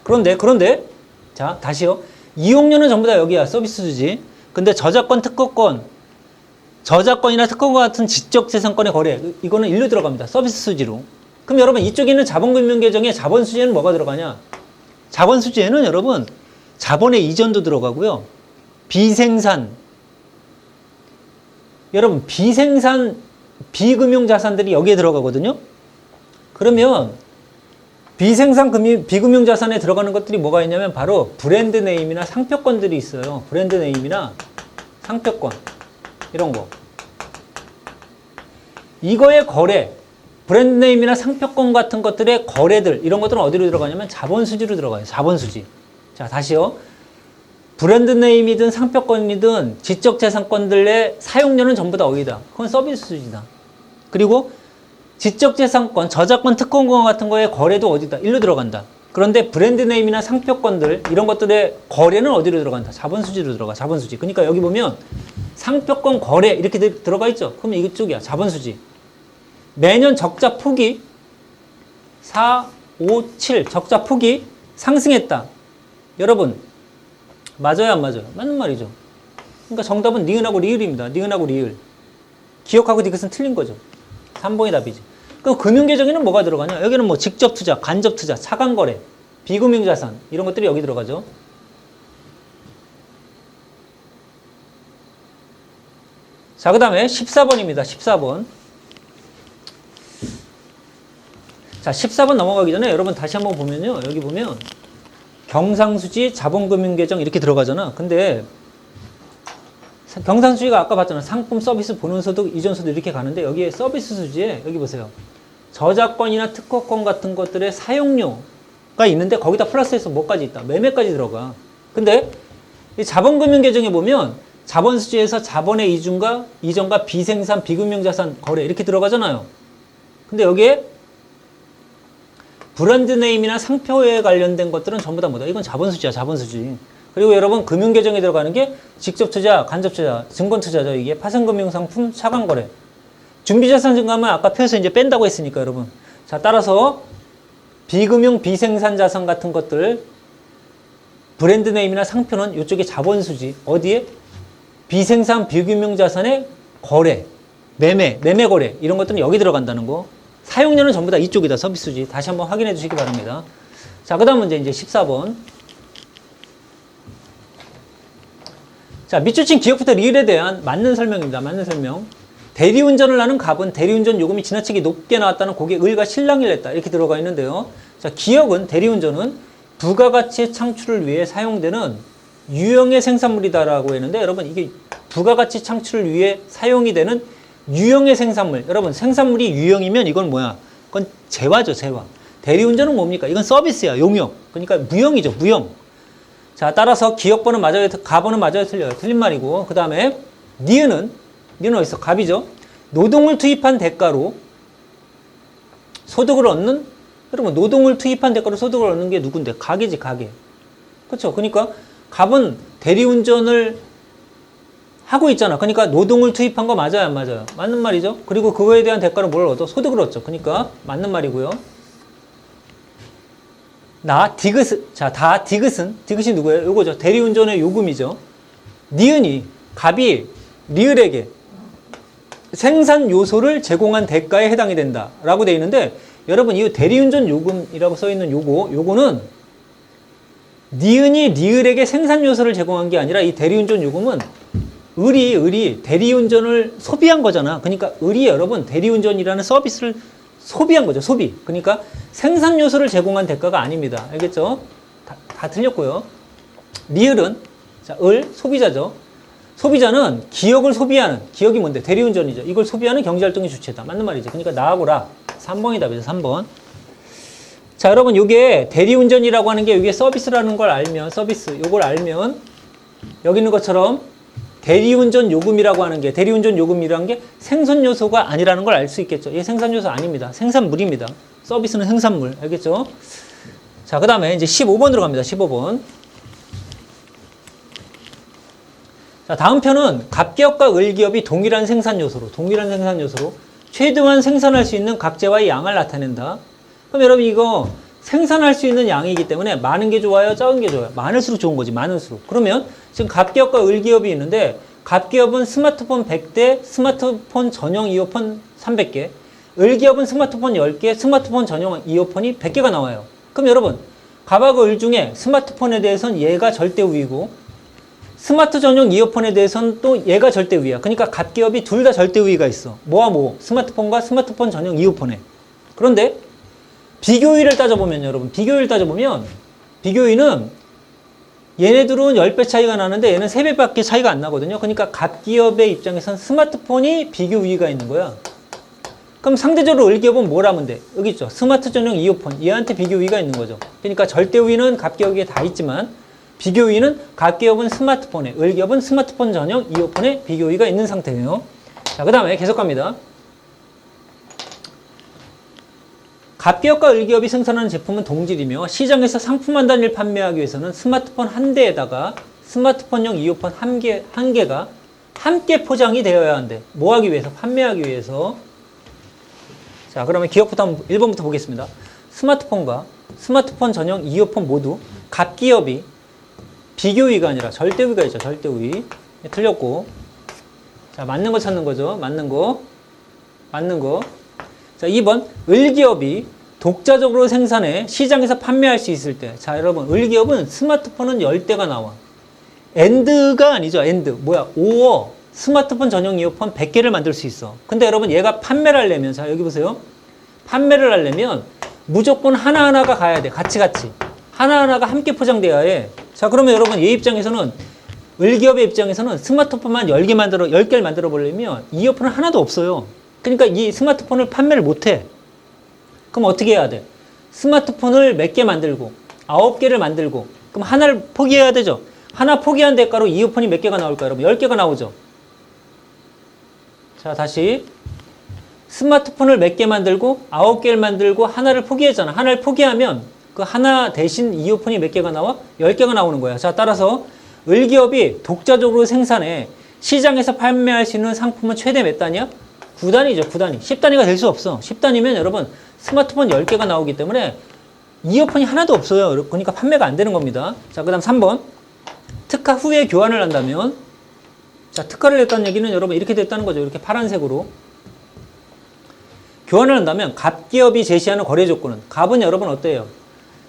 그런데 자, 다시요. 이용료는 전부 다 여기야. 서비스 수지. 근데 저작권, 특허권, 저작권이나 특허권 같은 지적재산권의 거래, 이거는 일로 들어갑니다. 서비스 수지로. 그럼 여러분 이쪽에 있는 자본금융 계정의 자본 수지에는 뭐가 들어가냐? 자본 수지에는 여러분 자본의 이전도 들어가고요. 비생산, 여러분 비생산 비금융 자산들이 여기에 들어가거든요. 그러면 비생산 비금융 자산에 들어가는 것들이 뭐가 있냐면 바로 브랜드 네임이나 상표권들이 있어요. 브랜드 네임이나 상표권 이런 거. 이거의 거래, 브랜드 네임이나 상표권 같은 것들의 거래들 이런 것들은 어디로 들어가냐면 자본수지로 들어가요. 자본수지. 자, 다시요. 브랜드 네임이든 상표권이든 지적재산권들의 사용료는 전부 다 어디다? 그건 서비스 수지다. 그리고 지적재산권, 저작권, 특허권 같은 거에 거래도 어디다? 일로 들어간다. 그런데 브랜드 네임이나 상표권들 이런 것들의 거래는 어디로 들어간다? 자본수지로 들어가. 자본수지. 그러니까 여기 보면 상표권 거래 이렇게 들어가 있죠. 그럼 이쪽이야. 자본수지. 매년 적자 폭이 4, 5, 7 적자 폭이 상승했다. 여러분 맞아요, 안 맞아요? 맞는 말이죠. 그러니까 정답은 니은하고 리을입니다. 니은하고 리을. 기억하고 디귿은 틀린 거죠. 3번이 답이지. 그럼 금융계정에는 뭐가 들어가냐? 여기는 뭐 직접 투자, 간접 투자, 차관 거래, 비금융 자산 이런 것들이 여기 들어가죠. 자, 그 다음에 14번입니다. 14번. 자, 14번 넘어가기 전에 여러분 다시 한번 보면요. 여기 보면 경상수지, 자본금융계정 이렇게 들어가잖아. 근데 경상수지가 아까 봤잖아. 상품, 서비스, 본원소득, 이전소득 이렇게 가는데 여기에 서비스 수지에 여기 보세요. 저작권이나 특허권 같은 것들의 사용료가 있는데 거기다 플러스해서 뭐까지 있다? 매매까지 들어가. 근데 이 자본금융계정에 보면 자본수지에서 자본의 이전과 비생산, 비금융자산 거래 이렇게 들어가잖아요. 근데 여기에 브랜드 네임이나 상표에 관련된 것들은 전부 다 뭐다? 이건 자본수지야, 자본수지. 그리고 여러분 금융계정에 들어가는 게 직접 투자, 간접 투자, 증권 투자죠. 이게 파생금융상품, 차관거래. 준비자산 증가하면 아까 표에서 이제 뺀다고 했으니까 여러분. 자, 따라서 비금융, 비생산자산 같은 것들 브랜드 네임이나 상표는 이쪽에 자본수지. 어디에? 비생산, 비금융자산의 거래, 매매 거래 이런 것들은 여기 들어간다는 거. 사용료는 전부 다 이쪽이다. 서비스지. 다시 한번 확인해 주시기 바랍니다. 자, 그 다음 문제 이제 14번. 자, 밑줄친 기업부터 리을에 대한 맞는 설명입니다. 맞는 설명. 대리운전을 하는 갑은 대리운전 요금이 지나치게 높게 나왔다는 고객 을과 실랑이를 냈다. 이렇게 들어가 있는데요. 자, 기업은 대리운전은 부가가치 창출을 위해 사용되는 유형의 생산물이다라고 했는데 여러분 이게 부가가치 창출을 위해 사용이 되는 유형의 생산물. 여러분 생산물이 유형이면 이건 뭐야? 그건 재화죠, 재화. 대리운전은 뭡니까? 이건 서비스야, 용역. 그러니까 무형이죠, 무형. 자, 따라서 기업번은 맞아요, 가번은 맞아요, 틀려요. 틀린 말이고. 그 다음에 니은은 어딨어? 갑이죠. 노동을 투입한 대가로 소득을 얻는, 여러분 노동을 투입한 대가로 소득을 얻는 게 누군데? 가게지, 가게. 그렇죠? 그러니까 갑은 대리운전을 하고 있잖아. 그러니까 노동을 투입한 거 맞아요, 안 맞아요? 맞는 말이죠. 그리고 그거에 대한 대가로 뭘 얻어? 소득을 얻죠. 그러니까 맞는 말이고요. 디귿이 누구예요? 요거죠. 대리운전의 요금이죠. 니은이, 갑이 리을에게 생산 요소를 제공한 대가에 해당이 된다 라고 되어 있는데 여러분 이 대리운전 요금이라고 써 있는 요거는 니은이 리을에게 생산 요소를 제공한 게 아니라 이 대리운전 요금은 을이 대리운전을 소비한 거잖아. 그러니까 을이 여러분 대리운전이라는 서비스를 소비한 거죠. 소비. 그러니까 생산 요소를 제공한 대가가 아닙니다. 알겠죠? 다 틀렸고요. 리을은 자, 소비자죠. 소비자는 기억을 소비하는, 기억이 뭔데? 대리운전이죠. 이걸 소비하는 경제활동의 주체다. 맞는 말이죠. 그러니까 나하고라 3번이 답이죠. 3번. 자, 여러분 요게 대리운전이라고 하는 게 이게 서비스라는 걸 알면, 요걸 알면 여기 있는 것처럼 대리운전 요금이라고 하는 게, 대리운전 요금이라는 게 생산 요소가 아니라는 걸 알 수 있겠죠. 이게 생산 요소 아닙니다. 생산물입니다. 서비스는 생산물. 알겠죠? 자, 그 다음에 이제 15번으로 갑니다. 15번. 자, 다음 편은 갑기업과 을기업이 동일한 생산 요소로 최대한 생산할 수 있는 각재와의 양을 나타낸다. 그럼 여러분 이거 생산할 수 있는 양이기 때문에 많은 게 좋아요? 적은 게 좋아요? 많을수록 좋은 거지. 많을수록. 그러면 지금 갑기업과 을기업이 있는데 갑기업은 스마트폰 100대, 스마트폰 전용 이어폰 300개, 을기업은 스마트폰 10개, 스마트폰 전용 이어폰이 100개가 나와요. 그럼 여러분 갑하고 을 중에 스마트폰에 대해서는 얘가 절대 우위고 스마트 전용 이어폰에 대해서는 또 얘가 절대 우위야. 그러니까 갑기업이 둘 다 절대 우위가 있어. 뭐와 뭐? 스마트폰과 스마트폰 전용 이어폰에. 그런데 비교율을 따져보면 여러분 비교율은 얘네들은 10배 차이가 나는데 얘는 3배밖에 차이가 안 나거든요. 그러니까 갑기업의 입장에서는 스마트폰이 비교 우위가 있는 거야. 그럼 상대적으로 을기업은 뭘 하면 돼? 여기 있죠. 스마트 전용 이어폰. 얘한테 비교 우위가 있는 거죠. 그러니까 절대 우위는 갑기업에 다 있지만 비교 우위는 갑기업은 스마트폰에, 을기업은 스마트폰 전용 이어폰에 비교 우위가 있는 상태예요. 자, 그 다음에 계속 갑니다. 갑기업과 을기업이 생산하는 제품은 동질이며 시장에서 상품 한 단위를 판매하기 위해서는 스마트폰 한 대에다가 스마트폰용 이어폰 한 개가 함께 포장이 되어야 한대. 뭐 하기 위해서? 판매하기 위해서. 자, 그러면 기업부터 1번부터 보겠습니다. 스마트폰과 스마트폰 전용 이어폰 모두 갑기업이 비교위가 아니라 절대위가 있죠. 절대위. 틀렸고. 자, 맞는 거 찾는 거죠. 맞는 거. 자, 2번. 을기업이 독자적으로 생산해 시장에서 판매할 수 있을 때. 자, 여러분. 을기업은 스마트폰은 10대가 나와. 엔드가 아니죠. 엔드. 뭐야? 오어. 스마트폰 전용 이어폰 100개를 만들 수 있어. 근데 여러분 얘가 판매를 하려면, 자, 여기 보세요. 판매를 하려면 무조건 하나하나가 가야 돼. 같이. 하나하나가 함께 포장돼야 해. 자, 그러면 여러분 얘 입장에서는, 을기업의 입장에서는 스마트폰만 10개를 만들어 보려면 이어폰은 하나도 없어요. 그러니까 이 스마트폰을 판매를 못 해. 그럼 어떻게 해야 돼? 스마트폰을 몇 개 만들고 9개를 만들고 그럼 하나를 포기해야 되죠. 하나 포기한 대가로 이어폰이 몇 개가 나올까요? 여러분 10개가 나오죠. 자, 다시 스마트폰을 몇 개 만들고 9개를 만들고 하나를 포기했잖아. 하나를 포기하면 그 하나 대신 이어폰이 몇 개가 나와? 10개가 나오는 거야. 자, 따라서 을기업이 독자적으로 생산해 시장에서 판매할 수 있는 상품은 최대 몇 단위야? 9단위죠, 9단위. 10단위가 될 수 없어. 10단위면 여러분 스마트폰 10개가 나오기 때문에 이어폰이 하나도 없어요. 그러니까 판매가 안 되는 겁니다. 자, 그 다음 3번. 특화 후에 교환을 한다면, 자, 특화를 했다는 얘기는 여러분 이렇게 됐다는 거죠. 이렇게 파란색으로. 교환을 한다면 갑기업이 제시하는 거래 조건은, 갑은 여러분 어때요?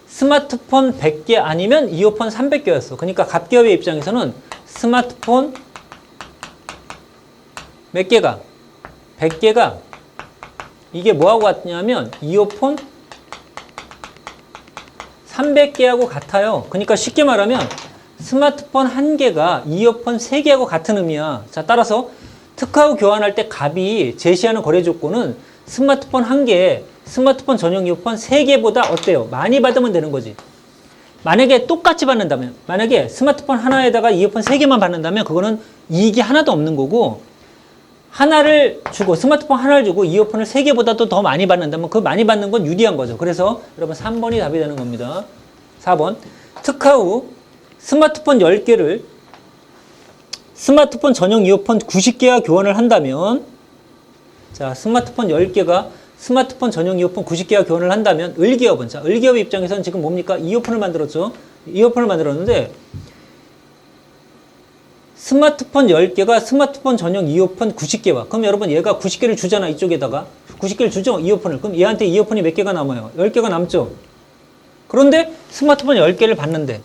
스마트폰 100개 아니면 이어폰 300개였어. 그러니까 갑기업의 입장에서는 스마트폰 몇 개가? 100개가 이게 뭐하고 같냐면 이어폰 300개하고 같아요. 그러니까 쉽게 말하면 스마트폰 1개가 이어폰 3개하고 같은 의미야. 자, 따라서 특화 후 교환할 때 갑이 제시하는 거래 조건은 스마트폰 1개, 스마트폰 전용 이어폰 3개보다 어때요? 많이 받으면 되는 거지. 만약에 똑같이 받는다면, 만약에 스마트폰 하나에다가 이어폰 3개만 받는다면 그거는 이익이 하나도 없는 거고, 하나를 주고, 스마트폰 하나를 주고 이어폰을 3개보다도 더 많이 받는다면 그 많이 받는 건 유리한 거죠. 그래서 여러분 3번이 답이 되는 겁니다. 4번. 특화 후 스마트폰 10개를 스마트폰 전용 이어폰 90개와 교환을 한다면, 자, 스마트폰 10개가 스마트폰 전용 이어폰 90개와 교환을 한다면 을기업은, 자, 을기업 입장에서는 지금 뭡니까? 이어폰을 만들었죠. 이어폰을 만들었는데 스마트폰 10개가 스마트폰 전용 이어폰 90개와, 그럼 여러분 얘가 90개를 주잖아. 이쪽에다가 90개를 주죠, 이어폰을. 그럼 얘한테 이어폰이 몇 개가 남아요? 10개가 남죠. 그런데 스마트폰 10개를 받는데,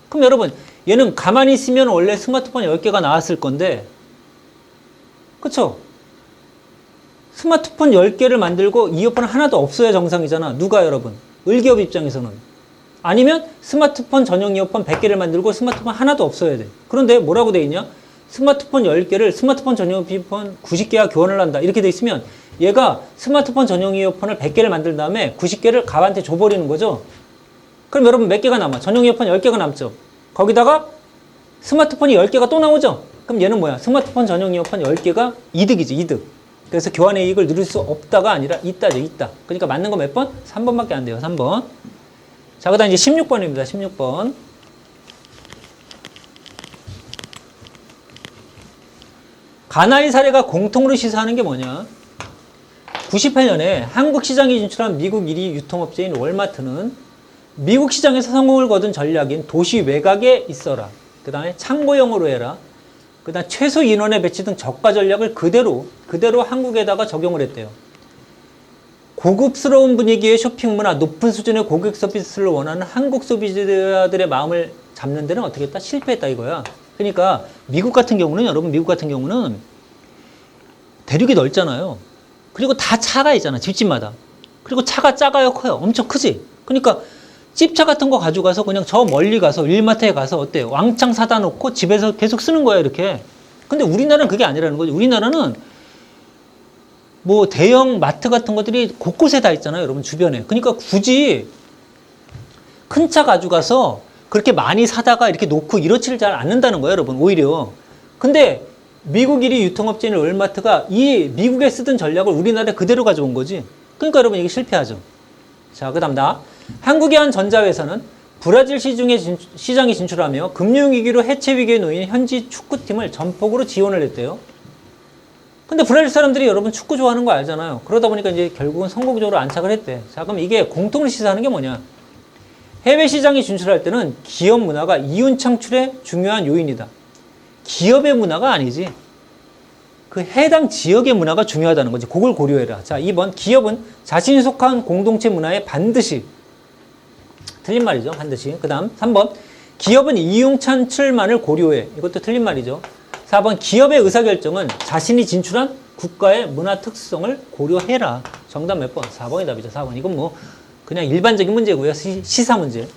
그럼 여러분 얘는 가만히 있으면 원래 스마트폰 10개가 나왔을 건데, 그쵸? 스마트폰 10개를 만들고 이어폰 하나도 없어야 정상이잖아. 누가? 여러분 을기업 입장에서는. 아니면 스마트폰 전용 이어폰 100개를 만들고 스마트폰 하나도 없어야 돼. 그런데 뭐라고 돼 있냐? 스마트폰 10개를 스마트폰 전용 이어폰 90개와 교환을 한다. 이렇게 돼 있으면 얘가 스마트폰 전용 이어폰을 100개를 만든 다음에 90개를 갑한테 줘버리는 거죠. 그럼 여러분 몇 개가 남아? 전용 이어폰 10개가 남죠. 거기다가 스마트폰이 10개가 또 나오죠. 그럼 얘는 뭐야? 스마트폰 전용 이어폰 10개가 이득이지, 이득. 그래서 교환의 이익을 누릴 수 없다가 아니라 있다죠, 있다. 그러니까 맞는 거 몇 번? 3번밖에 안 돼요, 3번. 자, 그 다음 이제 16번입니다, 16번. 가나이 사례가 공통으로 시사하는 게 뭐냐? 98년에 한국 시장에 진출한 미국 1위 유통업체인 월마트는 미국 시장에서 성공을 거둔 전략인 도시 외곽에 있어라. 그 다음에 창고형으로 해라. 그 다음 최소 인원의 배치 등 저가 전략을 그대로 한국에다가 적용을 했대요. 고급스러운 분위기의 쇼핑 문화, 높은 수준의 고객 서비스를 원하는 한국 소비자들의 마음을 잡는 데는 어떻게 했다? 실패했다 이거야. 그러니까 미국 같은 경우는, 여러분 미국 같은 경우는 대륙이 넓잖아요. 그리고 다 차가 있잖아, 집집마다. 그리고 차가 작아요, 커요? 엄청 크지? 그러니까 찝차 같은 거 가져가서 그냥 저 멀리 가서 일마트에 가서 어때요? 왕창 사다 놓고 집에서 계속 쓰는 거야, 이렇게. 근데 우리나라는 그게 아니라는 거지. 우리나라는 뭐 대형 마트 같은 것들이 곳곳에 다 있잖아요, 여러분 주변에. 그러니까 굳이 큰 차 가져가서 그렇게 많이 사다가 이렇게 놓고 이렇지를 잘 않는다는 거예요, 여러분, 오히려. 근데 미국 1위 유통업체인 월마트가 이 미국에 쓰던 전략을 우리나라에 그대로 가져온 거지. 그러니까 여러분 이게 실패하죠. 자, 그 다음 한국의 한 전자회사는 브라질 시장에 진출하며 금융위기로 해체위기에 놓인 현지 축구팀을 전폭으로 지원을 했대요. 근데 브라질 사람들이 여러분 축구 좋아하는 거 알잖아요. 그러다 보니까 이제 결국은 성공적으로 안착을 했대. 자, 그럼 이게 공통으로 시사하는 게 뭐냐? 해외 시장에 진출할 때는 기업 문화가 이윤 창출의 중요한 요인이다. 기업의 문화가 아니지. 그 해당 지역의 문화가 중요하다는 거지. 그걸 고려해라. 자, 2번. 기업은 자신이 속한 공동체 문화에 반드시, 틀린 말이죠, 반드시. 그 다음 3번. 기업은 이윤 창출만을 고려해. 이것도 틀린 말이죠. 4번. 기업의 의사결정은 자신이 진출한 국가의 문화 특성을 고려해라. 정답 몇 번? 4번이 답이죠. 4번. 이건 뭐 그냥 일반적인 문제고요. 시사 문제.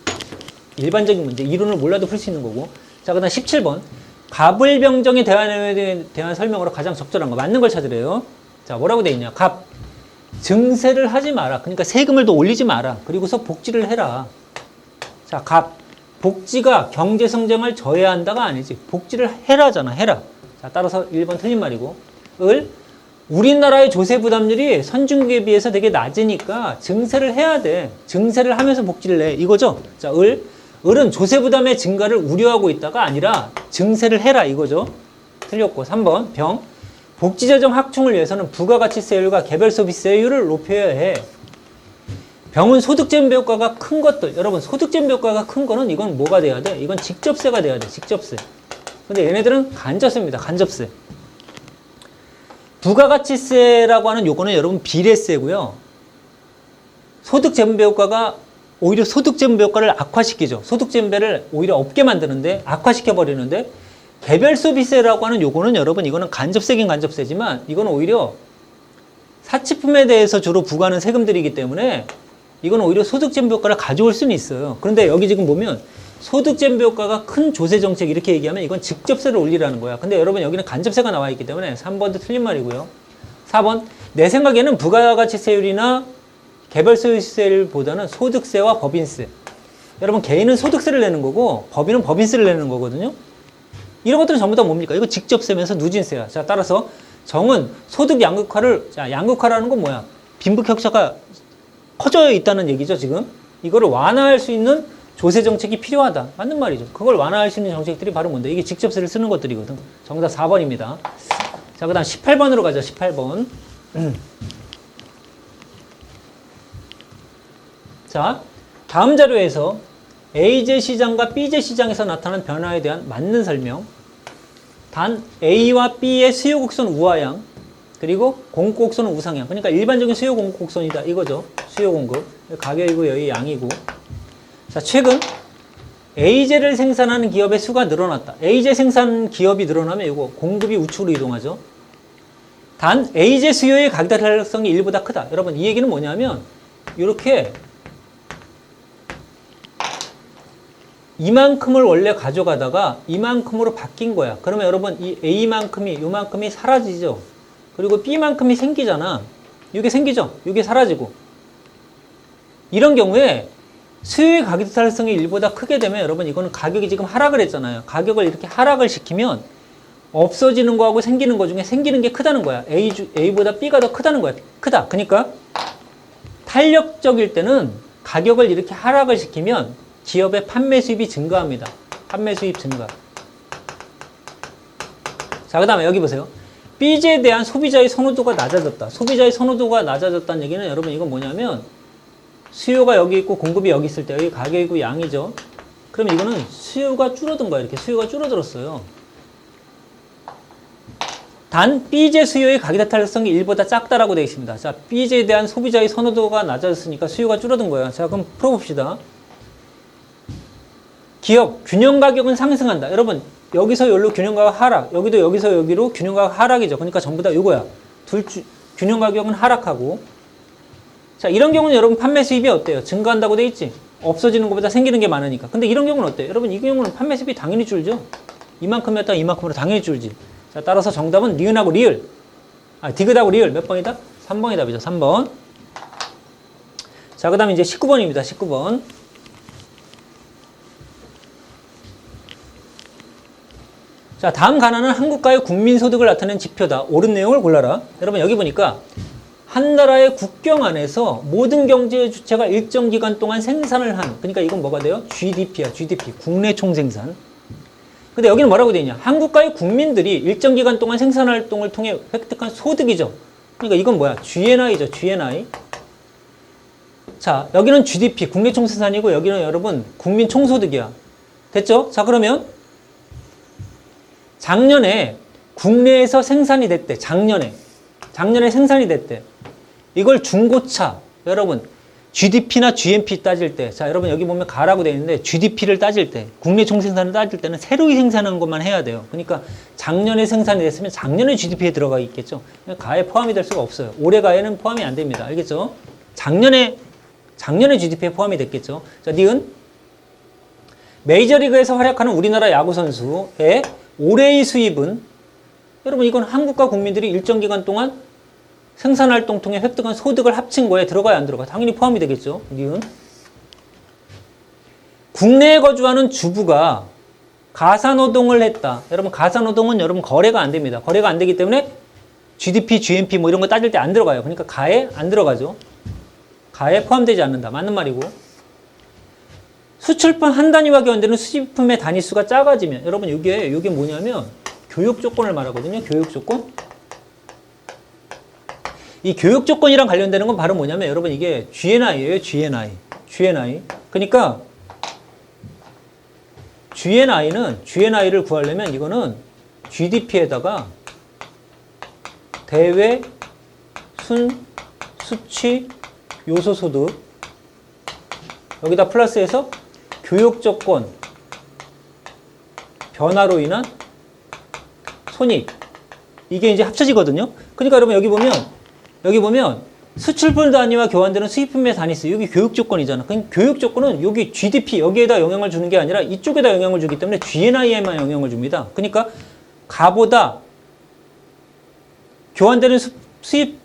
일반적인 문제. 이론을 몰라도 풀 수 있는 거고. 자, 그 다음 17번. 갑을병정에 대한 설명으로 가장 적절한 거, 맞는 걸 찾으래요. 자, 뭐라고 돼 있냐? 갑. 증세를 하지 마라. 그러니까 세금을 더 올리지 마라. 그리고서 복지를 해라. 자, 갑. 복지가 경제 성장을 저해한다가 아니지. 복지를 해라잖아. 해라. 자, 따라서 1번 틀린 말이고. 을. 우리나라의 조세 부담률이 선진국에 비해서 되게 낮으니까 증세를 해야 돼. 증세를 하면서 복지를 내. 이거죠? 자, 을은 조세 부담의 증가를 우려하고 있다가 아니라 증세를 해라. 이거죠? 틀렸고. 3번, 병. 복지재정 확충을 위해서는 부가가치세율과 개별소비세율을 높여야 해. 병은 소득재무 효과가 큰 것들. 여러분, 소득재무 효과가 큰 거는 이건 뭐가 돼야 돼? 이건 직접세가 돼야 돼. 직접세. 근데 얘네들은 간접세입니다. 간접세. 부가가치세라고 하는 요거는 여러분 비례세고요. 소득재무 효과가 오히려 소득재무 효과를 악화시키죠. 소득재무를 오히려 없게 만드는데 악화시켜 버리는데 개별소비세라고 하는 요거는 여러분 이거는 간접세긴 간접세지만 이거는 오히려 사치품에 대해서 주로 부과하는 세금들이기 때문에 이건 오히려 소득재무 효과를 가져올 수는 있어요. 그런데 여기 지금 보면 소득재무 효과가 큰 조세정책 이렇게 얘기하면 이건 직접세를 올리라는 거야. 근데 여러분 여기는 간접세가 나와 있기 때문에 3번도 틀린 말이고요. 4번, 내 생각에는 부가가치세율이나 개별소비세율보다는 소득세와 법인세. 여러분 개인은 소득세를 내는 거고 법인은 법인세를 내는 거거든요. 이런 것들은 전부 다 뭡니까? 이거 직접세면서 누진세야. 자, 따라서 정은 소득 양극화를, 자, 양극화라는 건 뭐야? 빈부격차가 커져 있다는 얘기죠, 지금. 이거를 완화할 수 있는 조세 정책이 필요하다. 맞는 말이죠. 그걸 완화할 수 있는 정책들이 바로 뭔데? 이게 직접세를 쓰는 것들이거든. 정답 4번입니다. 자, 그 다음 18번으로 가자, 18번. 자, 다음 자료에서 A제 시장과 B제 시장에서 나타난 변화에 대한 맞는 설명. 단 A와 B의 수요 곡선 우하향, 그리고 공급 곡선은 우상향. 그러니까 일반적인 수요 공급 곡선이다. 이거죠. 수요 공급. 가격이고 여기 양이고. 자, 최근 A제를 생산하는 기업의 수가 늘어났다. A제 생산 기업이 늘어나면 이거 공급이 우측으로 이동하죠. 단 A제 수요의 가격 탄력성이 1보다 크다. 여러분 이 얘기는 뭐냐면 이렇게 이만큼을 원래 가져가다가 이만큼으로 바뀐 거야. 그러면 여러분 이 A만큼이 요만큼이 사라지죠. 그리고 B만큼이 생기잖아. 이게 생기죠. 이게 사라지고. 이런 경우에 수요의 가격 탄력성이 1보다 크게 되면 여러분 이거는 가격이 지금 하락을 했잖아요. 가격을 이렇게 하락을 시키면 없어지는 거하고 생기는 거 중에 생기는 게 크다는 거야. A보다 B가 더 크다는 거야. 크다. 그러니까 탄력적일 때는 가격을 이렇게 하락을 시키면 기업의 판매 수입이 증가합니다. 판매 수입 증가. 자, 그 다음에 여기 보세요. B제에 대한 소비자의 선호도가 낮아졌다. 소비자의 선호도가 낮아졌다는 얘기는 여러분 이건 뭐냐면 수요가 여기 있고 공급이 여기 있을 때 여기 가격이고 양이죠. 그럼 이거는 수요가 줄어든 거야. 이렇게 수요가 줄어들었어요. 단 B제 수요의 가격 탄력성이 1보다 작다라고 되어 있습니다. 자, B제에 대한 소비자의 선호도가 낮아졌으니까 수요가 줄어든 거야. 자, 그럼 풀어봅시다. 기업 균형 가격은 상승한다. 여러분 여기서 여기로 균형 가격 하락, 여기도 여기서 여기로 균형 가격 하락이죠. 그러니까 전부 다 이거야. 균형 가격은 하락하고. 자, 이런 경우는 여러분 판매 수입이 어때요? 증가한다고 돼 있지? 없어지는 것보다 생기는 게 많으니까. 근데 이런 경우는 어때요? 여러분 이 경우는 판매 수입이 당연히 줄죠. 이만큼이었다가 이만큼으로 당연히 줄지. 자, 따라서 정답은 니은하고 리을. 디귿하고 리을 몇 번이다? 3번이 답이죠. 3번. 자, 그 다음에 이제 19번입니다. 19번. 자, 다음 가나는 한국가의 국민소득을 나타내는 지표다. 옳은 내용을 골라라. 여러분 여기 보니까 한 나라의 국경 안에서 모든 경제 주체가 일정 기간 동안 생산을 한, 그러니까 이건 뭐가 돼요? GDP야. GDP. 국내 총생산. 근데 여기는 뭐라고 되어 있냐? 한국가의 국민들이 일정 기간 동안 생산 활동을 통해 획득한 소득이죠. 그러니까 이건 뭐야? GNI죠. GNI. 자, 여기는 GDP. 국내 총생산이고 여기는 여러분 국민 총소득이야. 됐죠? 자, 그러면 작년에 국내에서 생산이 됐대. 작년에 생산이 됐대. 이걸 중고차, 여러분 GDP나 GNP 따질 때, 자, 여러분 여기 보면 가라고 되어 있는데 GDP를 따질 때, 국내 총생산을 따질 때는 새로이 생산한 것만 해야 돼요. 그러니까 작년에 생산이 됐으면 작년에 GDP에 들어가 있겠죠. 가에 포함이 될 수가 없어요. 올해 가에는 포함이 안 됩니다. 알겠죠? 작년에 GDP에 포함이 됐겠죠. 자, 니은 메이저리그에서 활약하는 우리나라 야구 선수의 올해의 수입은, 여러분 이건 한국과 국민들이 일정 기간 동안 생산활동 통해 획득한 소득을 합친 거에 들어가야 안 들어가? 당연히 포함이 되겠죠. 니은. 국내에 거주하는 주부가 가사노동을 했다. 여러분 가사노동은 여러분 거래가 안 됩니다. 거래가 안 되기 때문에 GDP, GNP 뭐 이런 거 따질 때 안 들어가요. 그러니까 가에 안 들어가죠. 가에 포함되지 않는다. 맞는 말이고. 수출품 한 단위와 교환되는 수입품의 단위수가 작아지면, 여러분 이게 뭐냐면 교육 조건을 말하거든요. 교육 조건. 이 교육 조건이랑 관련되는 건 바로 뭐냐면 여러분 이게 GNI예요. GNI. 그러니까 GNI를 구하려면 이거는 GDP에다가 대외 수취 요소소득 여기다 플러스해서 교육 조건 변화로 인한 손익 이게 이제 합쳐지거든요. 그러니까 여러분 여기 보면 수출품 단위와 교환되는 수입품의 단위수 여기 교육 조건이잖아. 그럼 교육 조건은 여기 GDP 여기에다 영향을 주는 게 아니라 이쪽에다 영향을 주기 때문에 GNI에만 영향을 줍니다. 그러니까 가보다 교환되는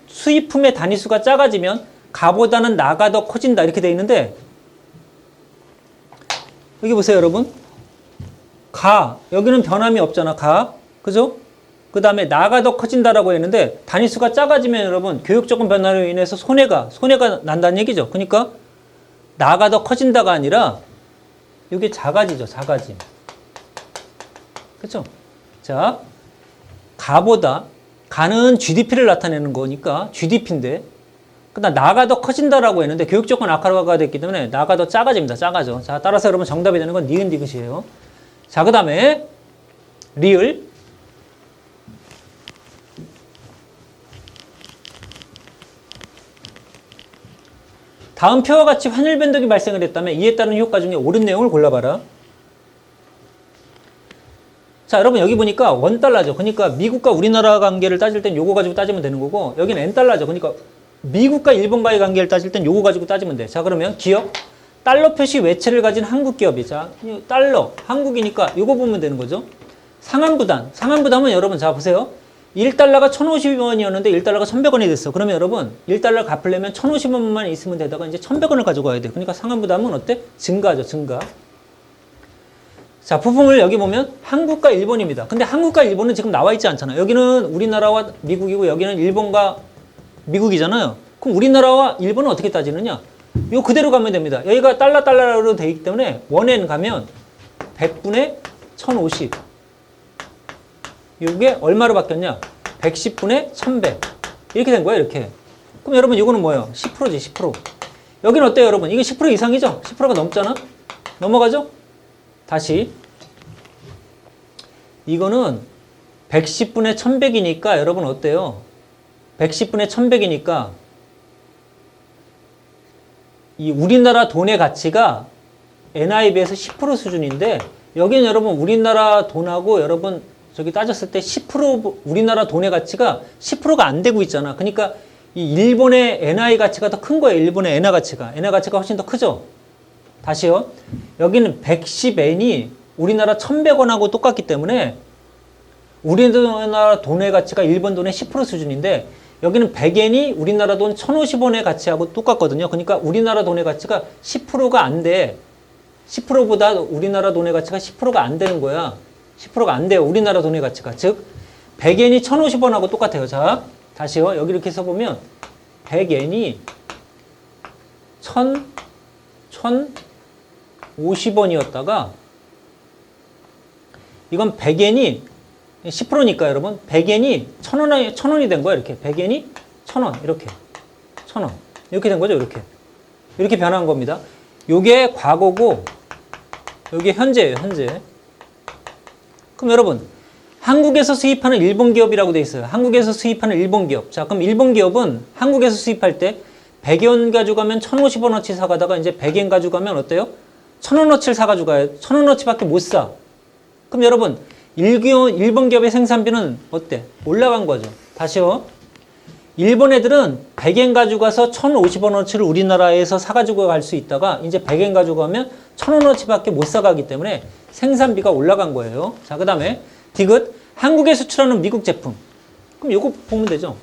수입품의 단위수가 작아지면 가보다는 나가 더 커진다 이렇게 돼 있는데 여기 보세요 여러분. 여기는 변함이 없잖아. 그죠? 그 다음에 나가 더 커진다라고 했는데 단위수가 작아지면 여러분 교육조건 변화로 인해서 손해가 난다는 얘기죠. 그러니까 나가 더 커진다가 아니라 이게 작아지죠. 작아짐. 그렇죠? 자, 가는 GDP를 나타내는 거니까 GDP인데 그다음 나가 더 커진다라고 했는데 교육조건 악화가 됐기 때문에 나가 더 작아집니다. 작아져. 자, 따라서 여러분 정답이 되는 건 니은 디귿이에요. 자, 그 다음에 리을 다음 표와 같이 환율 변동이 발생을 했다면 이에 따른 효과 중에 옳은 내용을 골라봐라. 자, 여러분 여기 보니까 원달러죠. 그러니까 미국과 우리나라 관계를 따질 땐 요거 가지고 따지면 되는 거고 여기는 N달러죠. 그러니까 미국과 일본과의 관계를 따질 땐 요거 가지고 따지면 돼. 자, 그러면 기업 달러 표시 외채를 가진 한국 기업이 자 달러 한국이니까 요거 보면 되는 거죠. 상환부담은 여러분 자 보세요. 1달러가 1,050원이었는데 1달러가 1,100원이 됐어. 그러면 여러분 1달러 갚으려면 1,050원만 있으면 되다가 이제 1,100원을 가져가야 돼. 그러니까 상환부담은 어때? 증가죠. 증가. 자, 부품을 여기 보면 한국과 일본입니다. 근데 한국과 일본은 지금 나와 있지 않잖아요. 여기는 우리나라와 미국이고 여기는 일본과 미국이잖아요. 그럼 우리나라와 일본은 어떻게 따지느냐? 이거 그대로 가면 됩니다. 여기가 달러로 되어 있기 때문에 원엔 가면 100분의 1,050. 이게 얼마로 바뀌었냐? 110분의 1,100. 이렇게 된 거예요, 이렇게. 그럼 여러분, 이거는 뭐예요? 10%지, 10%. 여기는 어때요, 여러분? 이게 10% 이상이죠? 10%가 넘잖아? 넘어가죠? 다시. 이거는 110분의 1,100이니까 여러분 어때요? 110분의 1,100이니까 이 우리나라 돈의 가치가 NI에 비해서 10% 수준인데 여기는 여러분 우리나라 돈하고 여러분 저기 따졌을 때 10% 우리나라 돈의 가치가 10%가 안 되고 있잖아. 그러니까 이 일본의 NI 가치가 더 큰 거예요. 일본의 엔화 가치가. 엔화 가치가 훨씬 더 크죠. 다시요. 여기는 110엔이 우리나라 1,100원하고 똑같기 때문에 우리나라 돈의 가치가 일본 돈의 10% 수준인데 여기는 100엔이 우리나라 돈 1,050원의 가치하고 똑같거든요. 그러니까 우리나라 돈의 가치가 10%가 안 돼. 10%보다 우리나라 돈의 가치가 10%가 안 되는 거야. 10%가 안 돼요. 우리나라 돈의 가치가. 즉 100엔이 1,050원하고 똑같아요. 자, 다시요. 여기 이렇게 써보면 100엔이 1,050원이었다가 이건 100엔이 10%니까 여러분 100엔이 1,000원이 된 거야. 이렇게 100엔이 1,000원 이렇게 1,000원 이렇게 된 거죠. 이렇게 변한 겁니다. 요게 과거고 요게 현재예요. 현재. 그럼 여러분 한국에서 수입하는 일본 기업이라고 돼 있어요. 한국에서 수입하는 일본 기업. 자, 그럼 일본 기업은 한국에서 수입할 때 100원 가져가면 1,050원어치 사가다가 이제 100엔 가져가면 어때요? 1,000원어치를 사가지고 가요. 1,000원어치밖에 못 사. 그럼 여러분 일본 기업의 생산비는 어때? 올라간 거죠. 다시요. 일본 애들은 100엔 가져가서 1,050원어치를 우리나라에서 사가지고 갈 수 있다가 이제 100엔 가져가면 1,000원어치밖에 못 사가기 때문에 생산비가 올라간 거예요. 자, 그 다음에 디귿 한국에 수출하는 미국 제품. 그럼 이거 보면 되죠.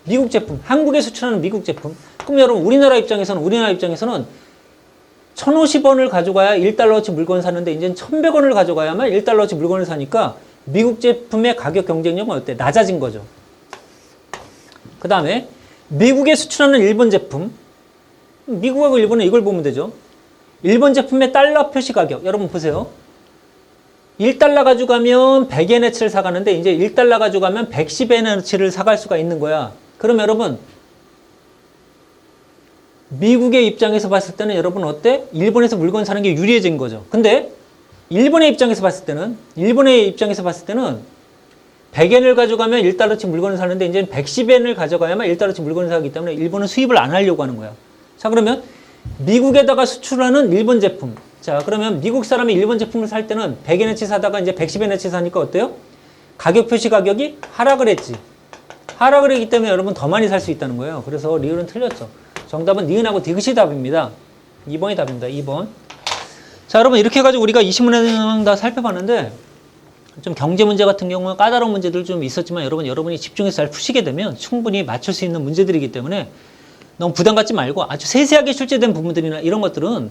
미국 제품, 한국에 수출하는 미국 제품. 그럼 여러분 우리나라 입장에서는 1,050원을 가져가야 1달러어치 물건을 사는데 이제는 1,100원을 가져가야만 1달러어치 물건을 사니까 미국 제품의 가격 경쟁력은 어때? 낮아진 거죠. 그 다음에 미국에 수출하는 일본 제품, 미국하고 일본은 이걸 보면 되죠. 일본 제품의 달러 표시 가격, 여러분 보세요. 1달러 가져가면 100엔어치를 사가는데 이제 1달러 가져가면 110엔어치를 사갈 수가 있는 거야. 그럼 여러분 미국의 입장에서 봤을 때는 여러분 어때? 일본에서 물건 사는 게 유리해진 거죠. 근데 일본의 입장에서 봤을 때는 100엔을 가져가면 1달러치 물건을 사는데 이제 110엔을 가져가야만 1달러치 물건을 사기 때문에 일본은 수입을 안 하려고 하는 거야. 자, 그러면 미국에다가 수출하는 일본 제품. 자, 그러면 미국 사람이 일본 제품을 살 때는 100엔어치 사다가 이제 110엔어치 사니까 어때요? 가격 표시 가격이 하락을 했지. 하락을 했기 때문에 여러분 더 많이 살 수 있다는 거예요. 그래서 리을은 틀렸죠. 정답은 니은하고 디귿이 답입니다. 2번이 답입니다. 2번. 자, 여러분 이렇게 해가지고 우리가 20문항 다 살펴봤는데 좀 경제 문제 같은 경우는 까다로운 문제들 좀 있었지만 여러분이 집중해서 잘 푸시게 되면 충분히 맞출 수 있는 문제들이기 때문에 너무 부담 갖지 말고 아주 세세하게 출제된 부분들이나 이런 것들은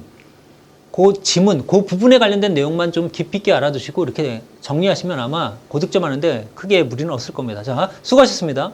그 지문, 그 부분에 관련된 내용만 좀 깊이 있게 알아두시고 이렇게 정리하시면 아마 고득점 하는데 크게 무리는 없을 겁니다. 자, 수고하셨습니다.